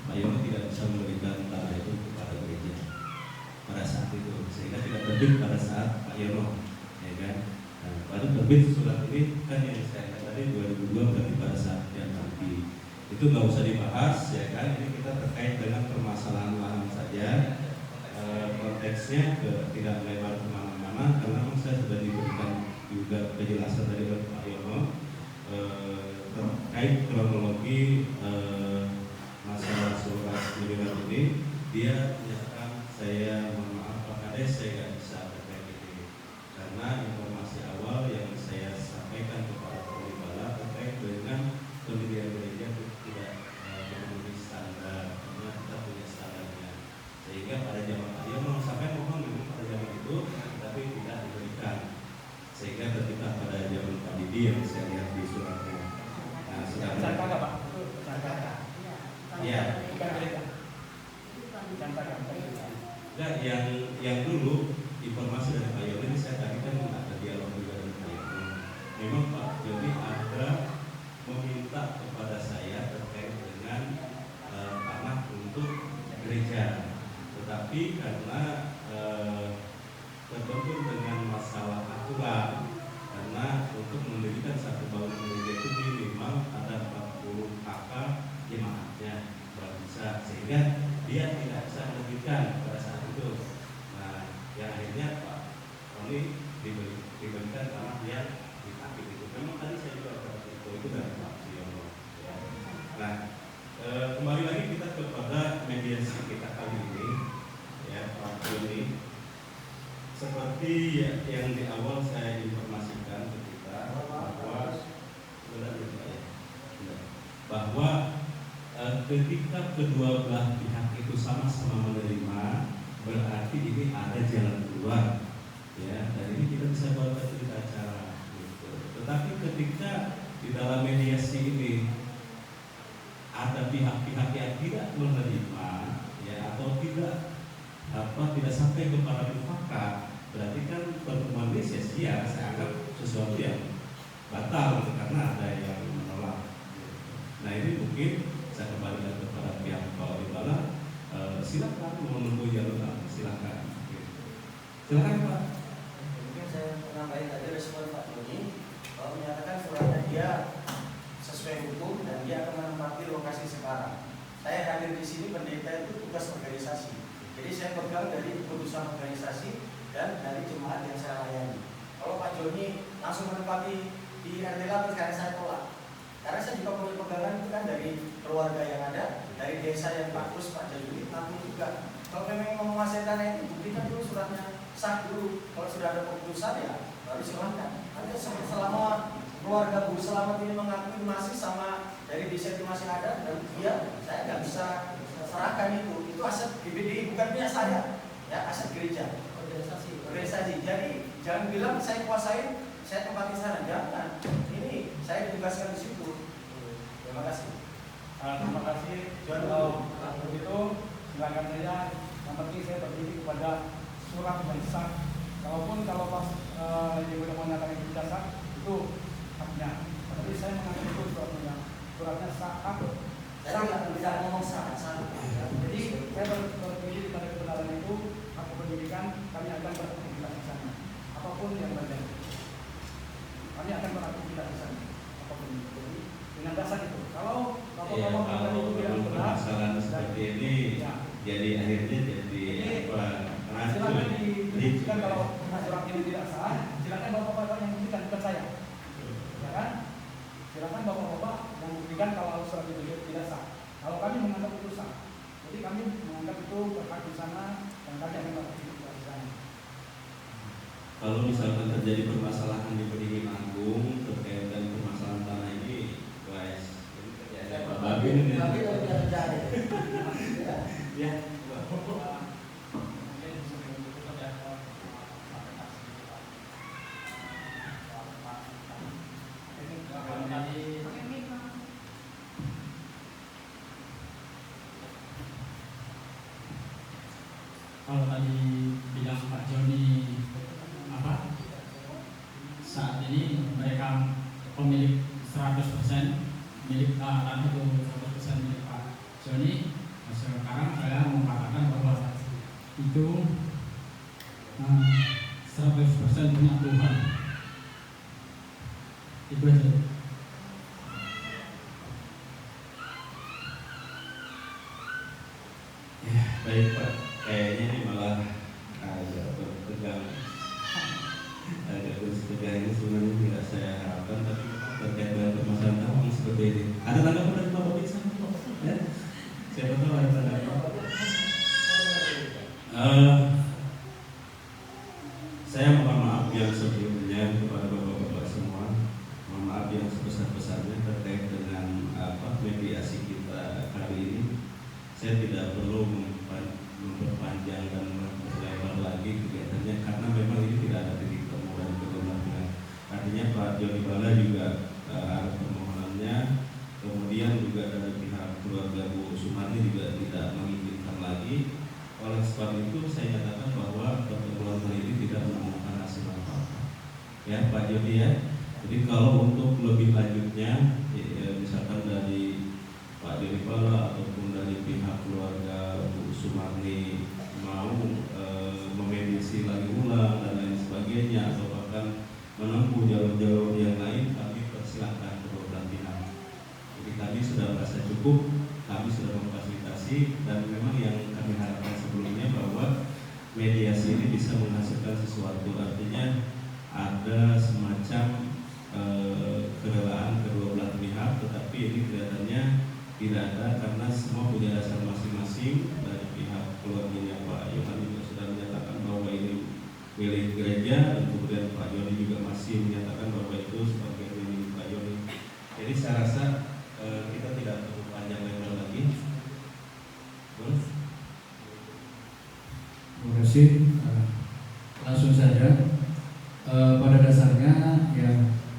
Pak Yono tidak bisa memberikan tanah itu kepada gereja pada saat itu, sehingga tidak terbit pada saat Pak Yono, ya kan? Nah, baru terbit surat ini kan yang saya katakan tadi 2002 berarti pada saat yang nanti itu nggak usah dibahas, ya kan? Ini kita terkait dengan permasalahan lahan saja, konteksnya tidak melebar kemana-mana karena saya sudah diberikan juga penjelasan dari Pak Yono terkait kronologi masalah surat kunjungan ini. Dia menyatakan saya mohon maaf Pak Kades, saya nggak bisa terkait ini karena informasi awal yang saya sampaikan kepada Polibala terkait dengan pendirian gereja tidak memenuhi standar, karena kita punya standarnya, sehingga pada zaman dia mau sampai mohon memang pada zaman itu tapi tidak diberikan, sehingga ketika pada zaman Pak Didi yang saya lihat di suratnya. Nah, sekarang Pak. Ya. Nah, yang dulu informasi dari Pak Yono ini saya tadi kan ada dialog juga dengan Pak Yono. Memang Pak Joni ada meminta kepada saya terkait dengan tanah untuk gereja, tetapi karena terbentur dengan masalah aturan, karena untuk mendirikan satu bangunan gereja itu minimal ada 40 kakak jemaatnya baru bisa, sehingga dia tidak bisa menerbitkan pada saat itu. Nah, yang akhirnya Pak Roni diberikan tanah yang ditakik itu. Memang tadi saya juga itu dari Pak Siono. Ya. Nah, kembali lagi kita kepada mediasi kita kali ini, ya Pak Joni. Seperti yang di awal saya informasikan ketika bahwa ketika kedua belah pihak itu sama-sama menerima, berarti ini ada jalan keluar, ya. Dan ini kita bisa bawa ke cerita acara. Gitu. Tetapi ketika di dalam mediasi ini ada pihak-pihak yang tidak menerima, ya, atau tidak sampai kepada mufakat, berarti kan pertemuan ini sia-sia. Saya anggap sesuatu yang batal karena ada yang menolak. Nah, ini mungkin saya kembalikan kepada pihak Polibala, silakan menempuh jalur, silakan. Silakan Pak. respon Pak Joni bahwa menyatakan suratnya dia sesuai hukum dan dia akan menempati lokasi sekarang. Saya hadir di sini pendeta itu tugas organisasi. Jadi saya pegang dari keputusan organisasi dan dari jemaat yang saya layani. Kalau Pak Joni langsung menempati di RT terus karena saya tolak. Karena saya juga punya pegangan itu kan dari keluarga yang ada, dari desa yang bagus Pak Joni, namun juga kalau memang menguasai tanah itu buktikan dulu suratnya sah dulu. Kalau sudah ada keputusan ya baru silahkan. Nanti selama keluarga Bu Selamat ini mengakui masih sama dari desa itu masih ada dan dia, saya nggak bisa serahkan itu aset GBDI bukan punya saya, ya aset gereja, organisasi. Jadi jangan bilang saya kuasain, saya tempati sana, jangan. Ini saya ditugaskan di situ. Terima kasih. Terima kasih. John, begitu silakan saya. Yang penting saya berdiri kepada surat yang sah. Walaupun kalau pas ibu mau nyatakan itu tidak sah, itu haknya. Tapi saya menganggap itu suratnya sah. Saya tidak bisa ngomong sah. Jadi saya berdiri pada kebenaran itu, hak pendidikan kami akan beraktivitas di sana. Apapun yang terjadi, kami akan beraktivitas di sana. Apapun itu. Dengan dasar itu. Kalau bapak-bapak itu tidak benar, permasalahan seperti ini ya. Jadi akhirnya jadi apa? Silakan dibuktikan kalau surat ini tidak sah. Silakan bapak-bapak yang buktikan, bukan saya. Ya kan? Silakan bapak-bapak yang buktikan kalau surat itu tidak sah. Kalau kami menganggap itu sah, jadi kami menganggap itu berhak di sana dan kami akan beraktivitas di sana. Kalau misalkan terjadi permasalahan di Pendingin Agung terkait dengan permasalahan tanah ini, guys, ini terjadi apa? Babi ini. Ya. Kalau tadi bilang Pak Joni saat ini mereka pemilik 100% milik tanah itu 100% milik Pak Joni. Sekarang saya mengatakan bahwa itu 100% punya Tuhan. Itu aja. Ya, baik Pak. Kayaknya ini malah agak bertegang. Agak bertegang ini sebenarnya tidak saya harapkan, tapi terkait dengan permasalahan tahu seperti ini. Ada tanggapan dari Bapak Bisa? Ya? Siapa tahu ada tanggapan? Saya mohon maaf yang sebelumnya kepada bapak-bapak semua. Mohon maaf yang sebesar-besarnya terkait dengan mediasi kita kali ini. Saya tidak perlu memperpanjang dan memperlebar lagi kegiatannya karena memang ini tidak ada titik temu dan kebenaran. Artinya Pak Joni Bala juga ada permohonannya, kemudian juga dari pihak keluarga Bu Sumarni juga tidak mengizinkan lagi. Oleh sebab itu saya nyatakan bahwa pertemuan kali ini tidak menemukan hasil apa-apa. Ya Pak Joni ya. Jadi kalau untuk lebih lanjutnya, misalkan dari Pak Joni Bala ataupun dari pihak keluarga Bu Sumarni mau memediasi lagi ulang dan lain sebagainya atau bahkan menempuh jalur-jalur yang lain, kami persilahkan kedua belah pihak. Jadi kami sudah merasa cukup, kami sudah memfasilitasi dan memang yang kami harapkan sebelumnya bahwa mediasi ini bisa menghasilkan sesuatu, artinya ada semacam kerelaan kedua belah pihak, tetapi ini kelihatannya tidak ada karena semua punya dasar masing-masing. Dari pihak keluarganya Pak Yohani juga sudah menyatakan bahwa ini milik gereja dan kemudian Pak Joni juga masih menyatakan bahwa itu sebagai milik Pak Joni. Jadi saya rasa kita tidak perlu panjang lebar lagi. Boleh? Terima kasih. Langsung saja. Pada dasarnya ya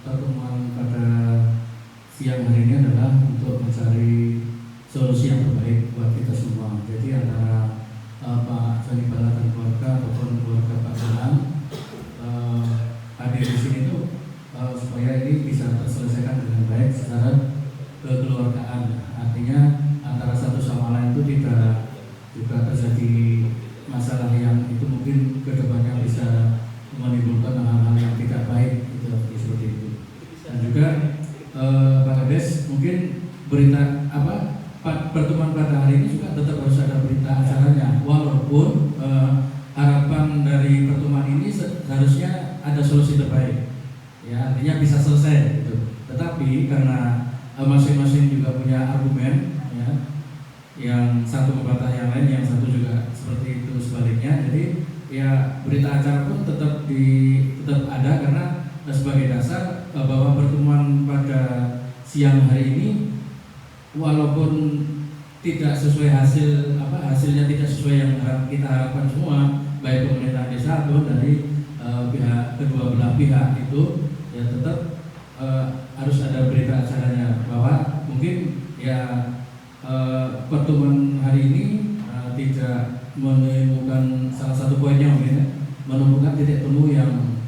pertemuan pada siang hari ini adalah untuk mencari solusi yang terbaik buat kita semua. Jadi antara Pak Joni Bala dan keluarga ataupun keluarga Pak Jonan hadir di sini tuh supaya ini bisa terselesaikan dengan baik secara kekeluargaan. Artinya antara satu sama lain itu tidak juga terjadi masalah yang itu mungkin kedepannya bisa menimbulkan hal-hal yang tidak baik. seharusnya ada solusi terbaik, ya artinya bisa selesai gitu. Tetapi karena masing-masing juga punya argumen, ya, yang satu membantah yang lain, yang satu juga seperti itu sebaliknya. Jadi ya berita acara pun tetap ada karena sebagai dasar bahwa pertemuan pada siang hari ini walaupun tidak sesuai hasilnya tidak sesuai yang kita harapkan semua, baik pemerintah desa atau dari kedua belah pihak itu, ya tetap harus ada berita acaranya bahwa mungkin ya pertemuan hari ini tidak menemukan salah satu poinnya, mungkin menemukan titik temu yang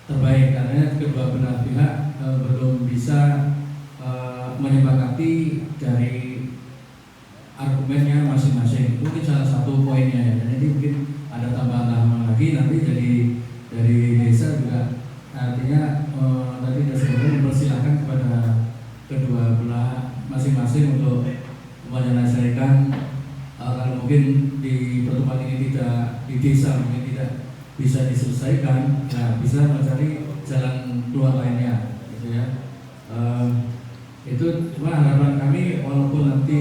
terbaik karena kedua belah pihak belum bisa menyepakati dari argumennya masing-masing. Mungkin salah satu poinnya ya. Dan ini mungkin ada tambahan lagi nanti dari desa juga, artinya tadi dari mempersilahkan kepada kedua belah masing-masing untuk menyelesaikan kalau mungkin di pertemuan ini tidak di desa mungkin tidak bisa diselesaikan, ya bisa mencari jalan keluar lainnya, gitu ya. Itu cuma harapan kami, walaupun nanti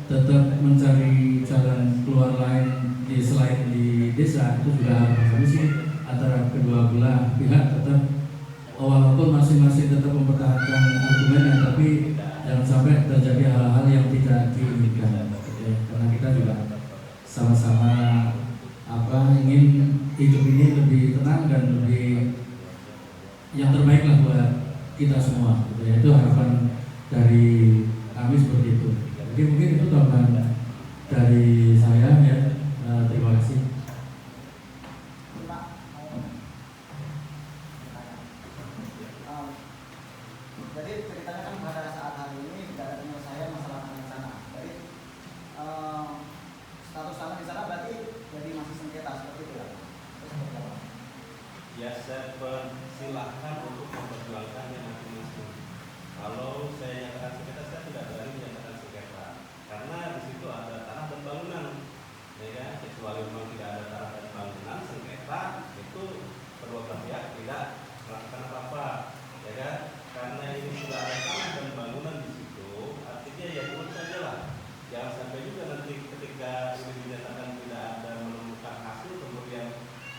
tetap mencari jalan keluar lain selain di desa, itu juga harapan kami sih antara kedua belah pihak tetap walaupun masing-masing tetap mempertahankan argumennya, tapi jangan sampai terjadi hal-hal yang tidak diinginkan, gitu ya. Karena kita juga sama-sama ingin hidup ini lebih tenang dan lebih yang terbaik lah buat kita semua, gitu ya. Itu harapan dari kami seperti itu. Jadi mungkin itu tambahan dari saya ya. Terima kasih. Jadi ceritanya kan pada saat hari ini tidak ada penyelesaian masalah tanah di sana. Jadi status tanah di sana berarti jadi masih sengketa seperti itu ya? Ya, saya persilahkan untuk memperjuangkannya masing-masing. Kalau saya nyatakan sengketa, saya tidak berani menyatakan sengketa karena di situ ada tanah dan bangunan, ya, kecuali memang tidak ada tanah dan bangunan, sengketa itu kedua belah pihak tidak melakukan apa-apa, ya kan? Karena ini sudah ada tanah dan bangunan di situ, artinya ya urus saja lah. Jangan sampai juga nanti ketika ini dinyatakan tidak ada menemukan hasil, kemudian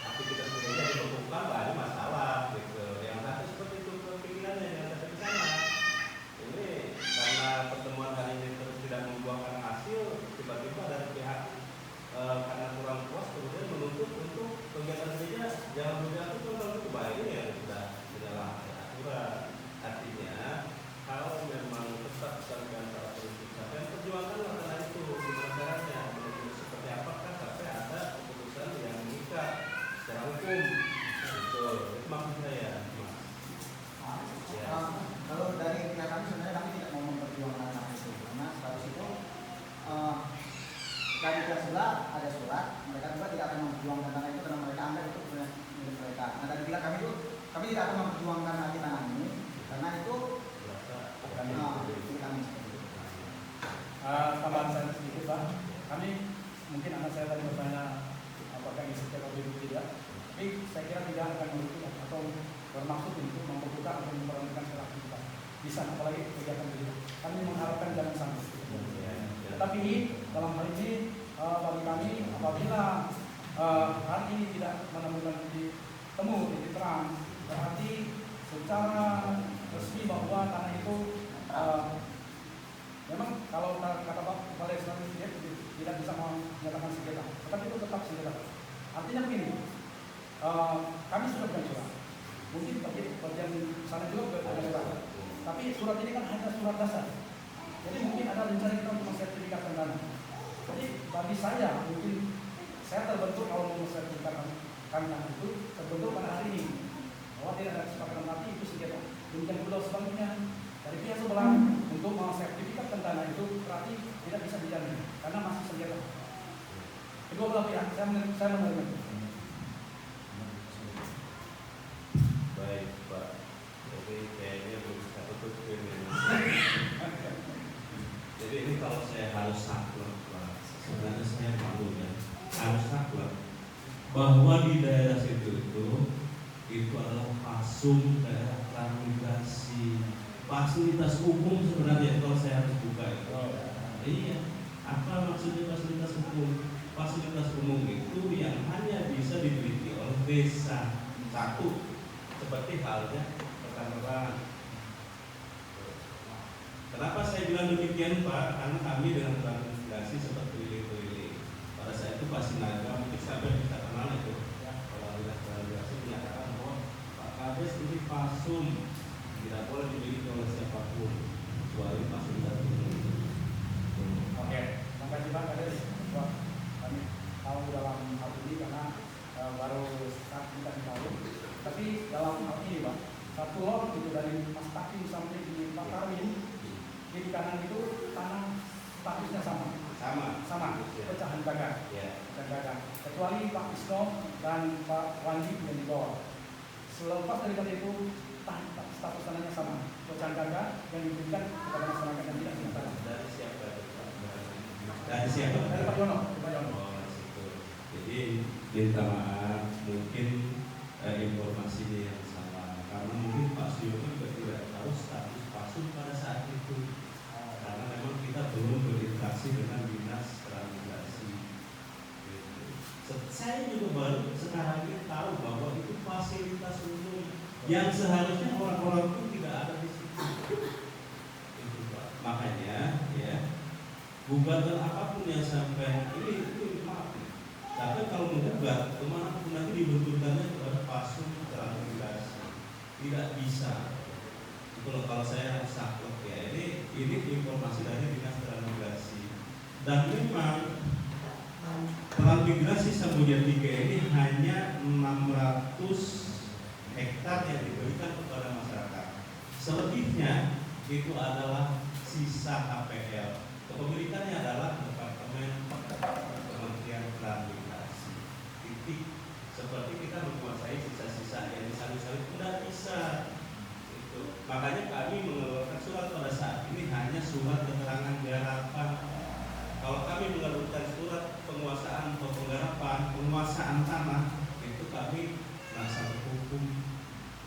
aktivitas kerja dibekukan, ada masalah gitu. Yang satu seperti itu pikirannya, yang satu ke sana. Ini karena pertemuan hari ini terus tidak membuahkan hasil, tiba-tiba dari pihak karena kurang puas kemudian menuntut untuk kegiatan gereja jangan berjalan itu baik ini ya sudah dalam aturan. Artinya kalau memang tetap dengan cara prinsip sampai perjuangan tanah itu gimana caranya, seperti apakah sampai ada keputusan yang mengikat secara hukum. Betul, itu maksud saya, Mas. Ya. Kalau dari pihak kami sebenarnya kami tidak mau memperjuangkan hal itu karena status itu dari pihak sebelah ada surat, mereka juga tidak akan memperjuangkan tanah itu karena mereka anggap itu punya milik mereka. Nah dari pihak kami itu kami tidak akan memperjuangkan lagi tanah ini karena itu kami. Tambahan saya sedikit Pak, kami mungkin anak saya tadi bertanya apakah ini setiap atau tidak, tapi saya kira tidak akan merugikan atau bermaksud untuk membuka atau memperhentikan segala aktivitas di sana, apalagi kegiatan begitu. Kami mengharapkan jangan sampai. Tetapi dalam hal ini bagi kami apabila hari ini tidak menemukan titik temu, titik terang, berarti secara resmi bahwa tanah itu memang kalau kata Pak Kepala Islam tidak bisa menyatakan sengketa, tetapi itu tetap sengketa. Artinya begini, kami sudah punya surat, mungkin bagian sana juga ada surat, tapi surat ini kan hanya surat dasar. Jadi mungkin ada rencana kita untuk mensertifikatkan tanah. Jadi bagi saya mungkin saya terbentuk kalau mau mensertifikatkan tanah itu terbentuk pada hari ini bahwa tidak ada kesepakatan nanti itu sengketa. Demikian pula sebaliknya dari pihak sebelah untuk mensertifikatkan tanah itu berarti tidak bisa dijalani karena masih sengketa. Kedua belah pihak saya menerima itu. Baik Pak, jadi kayaknya belum bisa tutup ini. Jadi ini kalau saya harus saklek Pak, sebenarnya saya malu ya, harus saklek. bahwa di daerah situ itu adalah pasum daerah transmigrasi, fasilitas umum sebenarnya kalau saya harus buka itu. Iya, apa maksudnya fasilitas umum? Fasilitas umum itu yang hanya bisa dimiliki oleh desa satu, seperti halnya rekan-rekan. Kenapa saya bilang demikian Pak? Karena kami dengan transmigrasi seperti keliling-keliling. Pada saat itu Pak Sinaga mungkin sampai bisa kenal itu. Kalau alias transmigrasi menyatakan bahwa Pak Kades ini pasum, tidak boleh dimiliki oleh siapapun kecuali fasilitas umum. Oke, sampai di mana Kades? Kami tahu dalam hal ini karena baru saat kita tahu. Tapi dalam hal ini Pak, satu lot itu dari Mas Takim sampai di Pak Karwin, kiri kanan itu tanah statusnya sama, pecahan gagang, kecuali Pak Isno dan Pak Wandi yang di bawah. Selepas daripada itu status tanahnya sama, pecahan gagang yang diberikan kepada masyarakat yang tidak punya tanah. Dari siapa? Dari siapa? Dari Pak Yono. Jadi minta maaf, mungkin informasinya yang salah, karena mungkin Pak Suyono juga tidak tahu status pasum pada saat itu, karena memang kita belum berinteraksi dengan dinas transmigrasi. Saya juga baru sekarang ini tahu bahwa itu fasilitas umum yang seharusnya orang-orang itu tidak ada di situ. Itu Pak. Makanya ya, gugatan apapun yang sampai ini maaf. Tapi kalau menggugat kemana pun nanti dibenturkannya kepada pasum transmigrasi, tidak bisa. Kalau saya harus saklek ya, ini informasi dari dinas transmigrasi. Dan memang transmigrasi Samudya 3 ini hanya 600 hektar yang diberikan kepada masyarakat. Selebihnya itu adalah sisa HPL. Kepemilikannya adalah Departemen Kementerian Transmigrasi. Titik. Seperti kita menguasai sisa-sisa yang disalib-salib tidak bisa. Makanya kami mengeluarkan surat pada saat ini hanya surat keterangan garapan. Kalau kami mengeluarkan surat penguasaan atau penggarapan, penguasaan tanah, itu kami merasa hukum.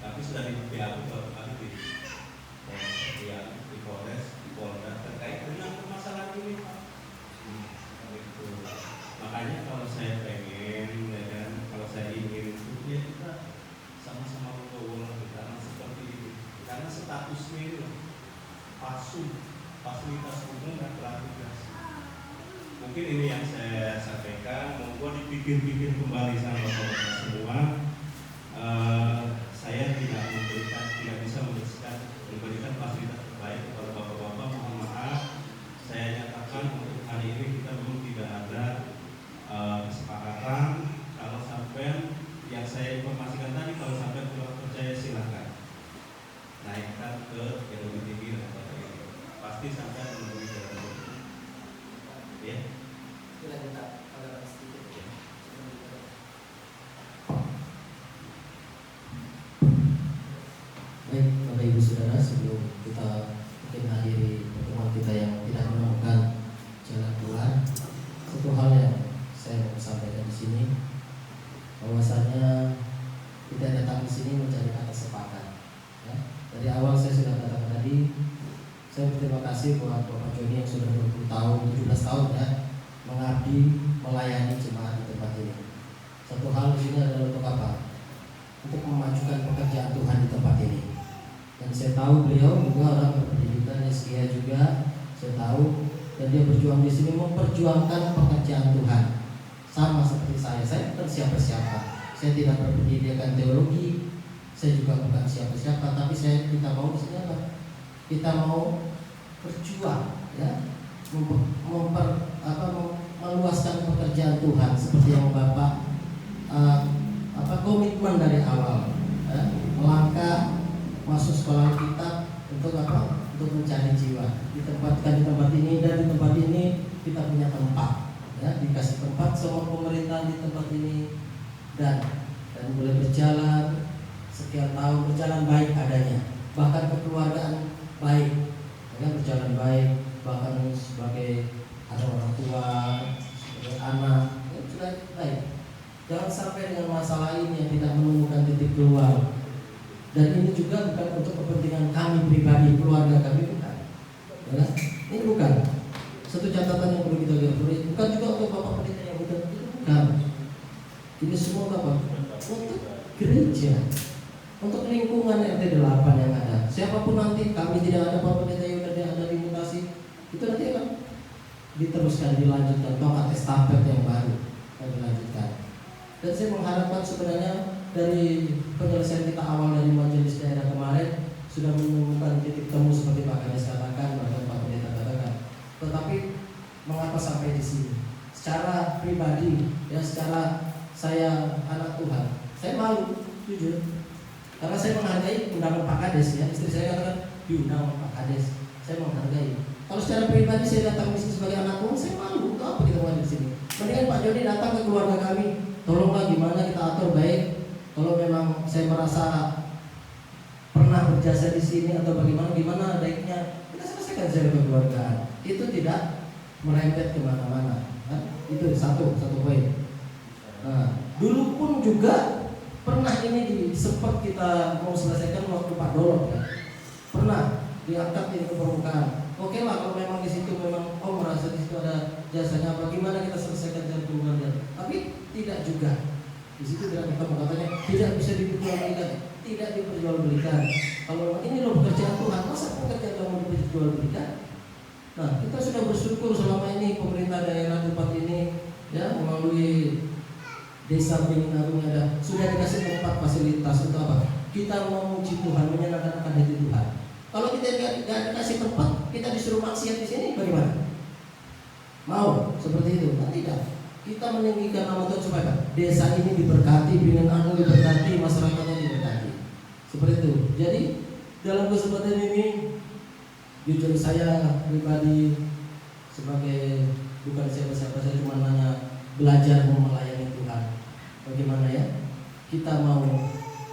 Tapi sudah di BAU kalau kami di Polres, di Polda terkait dengan permasalahan ini Pak. Makanya kalau saya pengen, ya kan, kalau saya ingin itu ya kita sama-sama bergabung karena seperti ini. Karena statusnya ini pasum, fasilitas umum dan transmigrasi. Mungkin ini yang saya sampaikan. Monggo dipikir-pikir kembali sama bapak semua. Saya tidak bisa memberikan fasilitas terbaik kepada bapak-bapak. Mohon maaf. Saya nyatakan untuk hari ini kita belum tidak ada kesepakatan. Kalau sampai yang saya informasikan tadi, kalau sampai kurang percaya silahkan naikkan ke yang lebih tinggi dan pasti sampai menunggu jalan ya. Kita minta agak sedikit ya. Baik, Bapak Ibu Saudara, sebelum kita mungkin akhiri pertemuan kita yang tidak menemukan jalan keluar, satu hal yang saya mau sampaikan di sini, bahwasanya kita datang di sini mencari kata sepakat. Ya. Dari awal saya sudah katakan tadi, saya berterima kasih buat Bapak Joni yang sudah 20 tahun, 17 tahun ya, mengabdi, melayani jemaat di tempat ini. Satu hal di sini adalah untuk apa? Untuk memajukan pekerjaan Tuhan di tempat ini. Dan saya tahu beliau juga orang berpendidikan S3 juga, saya tahu, dan dia berjuang di sini memperjuangkan pekerjaan Tuhan. Sama seperti saya bukan siapa-siapa. Saya tidak berpendidikan teologi, saya juga bukan siapa-siapa, tapi kita mau di sini apa? Kita mau berjuang, ya, meluaskan pekerjaan Tuhan seperti yang Bapak komitmen dari awal, ya, melangkah masuk sekolah kitab untuk apa? Untuk mencari jiwa. Ditempatkan di tempat ini, dan di tempat ini kita punya tempat, ya, dikasih tempat sama pemerintah di tempat ini, dan boleh berjalan sekian tahun, berjalan baik adanya, bahkan kekeluargaan baik, ya, berjalan baik, bahkan sebagai ada orang tua, sebagai anak, ya, sudah baik. Jangan sampai masalah ini yang tidak menemukan titik keluar. Dan ini juga bukan untuk kepentingan kami pribadi, keluarga kami, bukan. Ya, ini bukan. Satu catatan yang perlu kita garis, bukan juga untuk Bapak Pendeta yang udah, itu bukan. Ini semua apa? Untuk gereja, untuk lingkungan RT 8 yang ada. Siapapun nanti, kami tidak ada Bapak Pendeta yang ada di mutasi, itu nanti akan diteruskan, dilanjutkan, tongkat estafet yang baru akan dilanjutkan. Dan saya mengharapkan sebenarnya dari penyelesaian kita awal dari majelis daerah kemarin sudah menemukan titik temu seperti Pak Kades katakan, bahkan Pak Pendeta katakan. Tetapi mengapa sampai di sini? Secara pribadi, ya secara saya anak Tuhan, saya malu, jujur, karena saya menghargai undangan Pak Kades, ya istri saya katakan diundang Pak Kades, saya menghargai. Kalau secara pribadi saya datang di sini sebagai anak Tuhan, saya malu. Untuk apa kita mau di sini? Mendingan Pak Joni datang ke keluarga kami, tolonglah gimana kita atur baik. Kalau memang saya merasa pernah berjasa di sini atau bagaimana, gimana baiknya kita selesaikan secara kekeluargaan. Itu tidak merembet kemana-mana. Nah, itu satu poin. Nah, dulu pun juga pernah ini sempat kita mau selesaikan waktu Pak Dolok, ya. Pernah diangkat ini ke permukaan. Oke lah, kalau memang di situ memang merasa di situ ada jasanya, bagaimana kita selesaikan secara kekeluargaan. Tapi tidak juga. Di situ tidak ketemu, katanya tidak bisa diperjualbelikan, tidak diperjualbelikan. Kalau ini loh pekerjaan Tuhan, masa pekerjaan Tuhan mau diperjualbelikan? Nah, kita sudah bersyukur selama ini pemerintah daerah tempat ini, ya melalui desa Beningagung ada sudah dikasih tempat fasilitas untuk apa? Kita memuji Tuhan, menyenangkan akan hati Tuhan. Kalau kita nggak dikasih tempat, kita disuruh maksiat di sini, bagaimana? Mau seperti itu? Kan tidak. Kita meninggikan nama Tuhan supaya desa ini diberkati, Beningagung diberkati, masyarakatnya diberkati. Seperti itu. Jadi dalam kesempatan ini, jujur saya pribadi sebagai bukan siapa-siapa, saya cuma nanya belajar mau melayani Tuhan. Bagaimana ya? Kita mau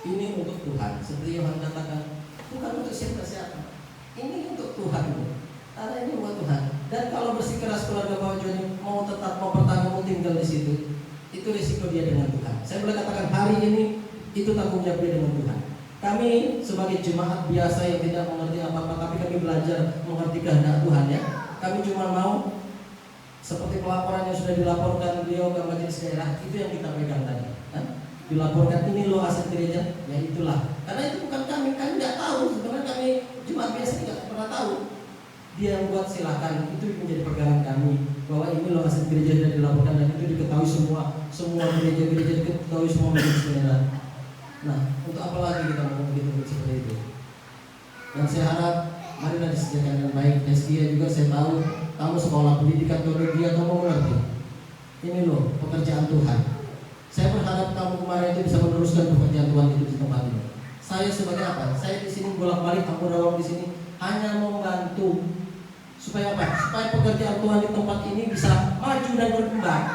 ini untuk Tuhan. Seperti Yohanes katakan, bukan untuk siapa-siapa. Ini untuk Tuhan. Karena ini buat Tuhan. Dan kalau bersikeras keluarga Pak Joni mau tetap mau bertahan mau tinggal di situ, itu risiko dia dengan Tuhan. Saya boleh katakan hari ini itu tanggung jawab dia dengan Tuhan. Kami sebagai jemaat biasa yang tidak mengerti apa-apa, tapi kami belajar mengerti kehendak Tuhan, ya. Kami cuma mau seperti pelaporan yang sudah dilaporkan beliau ke majelis daerah, itu yang kita pegang tadi, kan? Dilaporkan ini loh aset gereja, ya itulah. Karena itu bukan kami nggak tahu. Sebenarnya kami jemaat biasa tidak pernah tahu. Dia yang buat silakan, itu menjadi pegangan kami bahwa ini loh aset gereja sudah dilaporkan dan itu diketahui semua gereja diketahui semua majelis daerah. Nah, untuk apa lagi kita mau begitu seperti itu? Dan saya harap marilah disediakan dengan baik. Deskia juga saya tahu kamu sekolah pendidikan teologi atau mau mengerti. Ini loh pekerjaan Tuhan. Saya berharap kamu kemarin itu bisa meneruskan pekerjaan Tuhan itu di tempat ini. Saya sebagai apa? Saya di sini bolak-balik aku rawang di sini hanya membantu supaya apa? Supaya pekerjaan Tuhan di tempat ini bisa maju dan berkembang.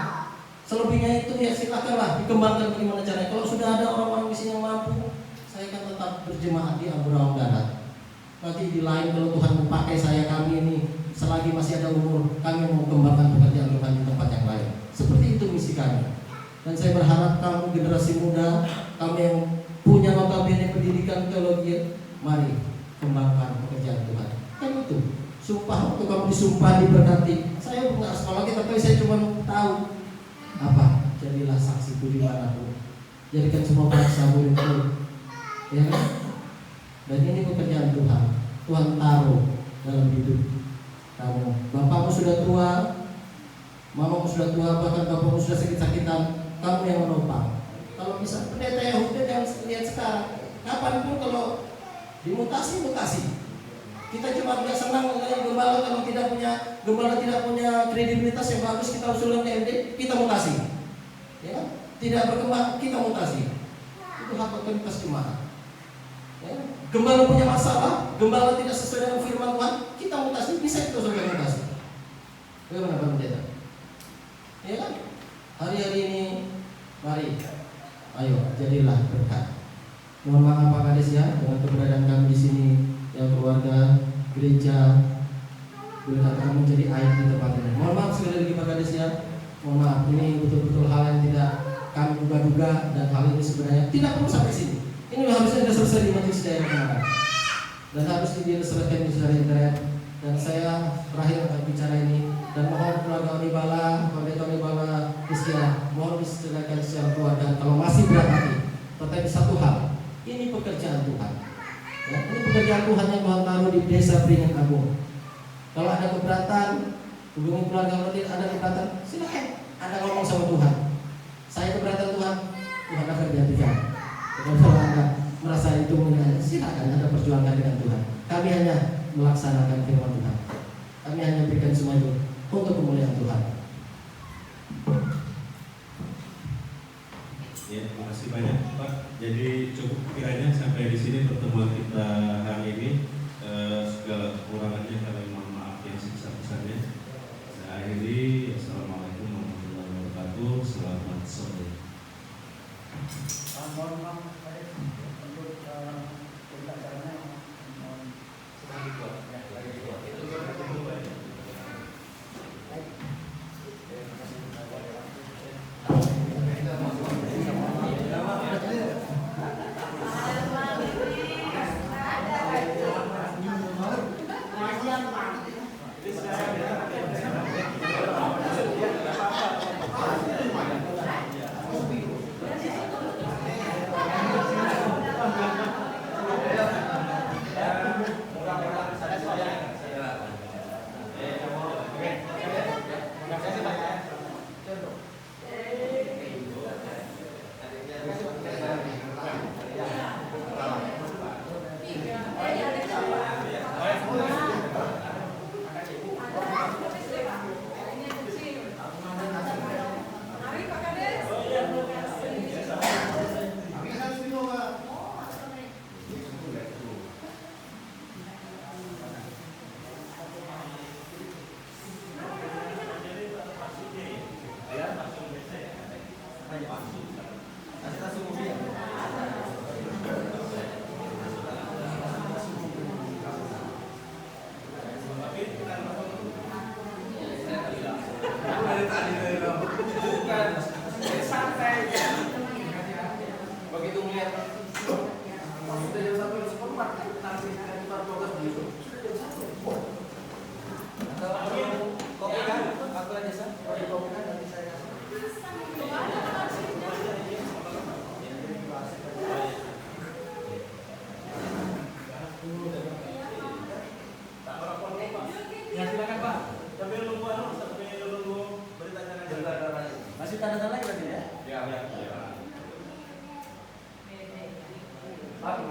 Selebihnya itu ya silakanlah dikembangkan bagaimana caranya. Kalau sudah ada orang-orang di sini yang mampu, saya akan tetap berjemaat di Abu Rawang Darat. Nanti di lain kalau Tuhan memakai kami ini selagi masih ada umur, kami mau kembangkan pekerjaan Tuhan di tempat yang lain. Seperti itu misi kami. Dan saya berharap kamu generasi muda, kamu yang punya notabene pendidikan teologi, mari kembangkan pekerjaan Tuhan. Kan itu. Sumpah waktu kamu disumpah diberkati. Saya bukan sekolah kita, tapi saya cuma tahu apa? Jadilah saksiku dimanapun. Jadikan semua bangsa muridku. Ya kan? Dan ini pekerjaan Tuhan. Tuhan taruh dalam hidup kamu. Bapakmu sudah tua, mamamu sudah tua, bahkan bapakmu sudah sakit-sakitan. Kamu yang menopang. Kalau bisa pendeta Yahudi yang lihat sekarang, kapanpun kalau dimutasi. Kita cuma dia senang dengan gembala, kalau gembala tidak punya kredibilitas yang bagus, kita usulkan ke MD, kita mutasi. Ya, tidak berkembang, kita mutasi. Itu hak otoritas jemaat. Ya, gembala punya masalah, gembala tidak sesuai dengan firman Tuhan, kita mutasi, bisa kita usulkan mutasi. Bagaimana Pak Pendeta? Ya kan? Hari-hari ini, mari, ayo jadilah berkat. Mohon maaf Pak Kades ya, dengan keberadaan kami di sini. Yang keluarga, gereja, boleh katakan menjadi aib di tempat ini. Mohon maaf sekali lagi Pak Kades ya. Mohon maaf, ini betul-betul hal yang tidak kami duga-duga dan hal ini sebenarnya tidak perlu sampai sini. Ini harusnya sudah selesai di majelis daerah kemarin dan harus diselesaikan di secara internet. Dan saya terakhir akan bicara ini dan mohon keluarga Onibala, pendeta Onibala Istilah, mohon diselesaikan secara keluarga kalau masih berat hati. Tetapi satu hal, ini pekerjaan Tuhan. Ya, ini pekerjaan Tuhan yang Tuhan taruh di desa Beringin Agung. Kalau ada keberatan, hubungi keluarga. Kalau tidak ada keberatan, silakan Anda ngomong sama Tuhan. Saya keberatan Tuhan, Tuhan akan gantikan. Kalau Anda merasa itu mengenai, silakan Anda perjuangkan dengan Tuhan. Kami hanya melaksanakan firman Tuhan. Kami hanya berikan semua itu untuk kemuliaan Tuhan. Ya, terima kasih banyak Pak. Jadi cukup kiranya sampai di sini pertemuan kita hari ini. Segala kekurangannya kami mohon maaf yang sebesar-besarnya. Saya akhiri. Assalamualaikum warahmatullahi wabarakatuh. Selamat sore. Mohon maaf untuk pembicaranya mohon Masih tanda tanda lagi berarti ya? Ya. Pak,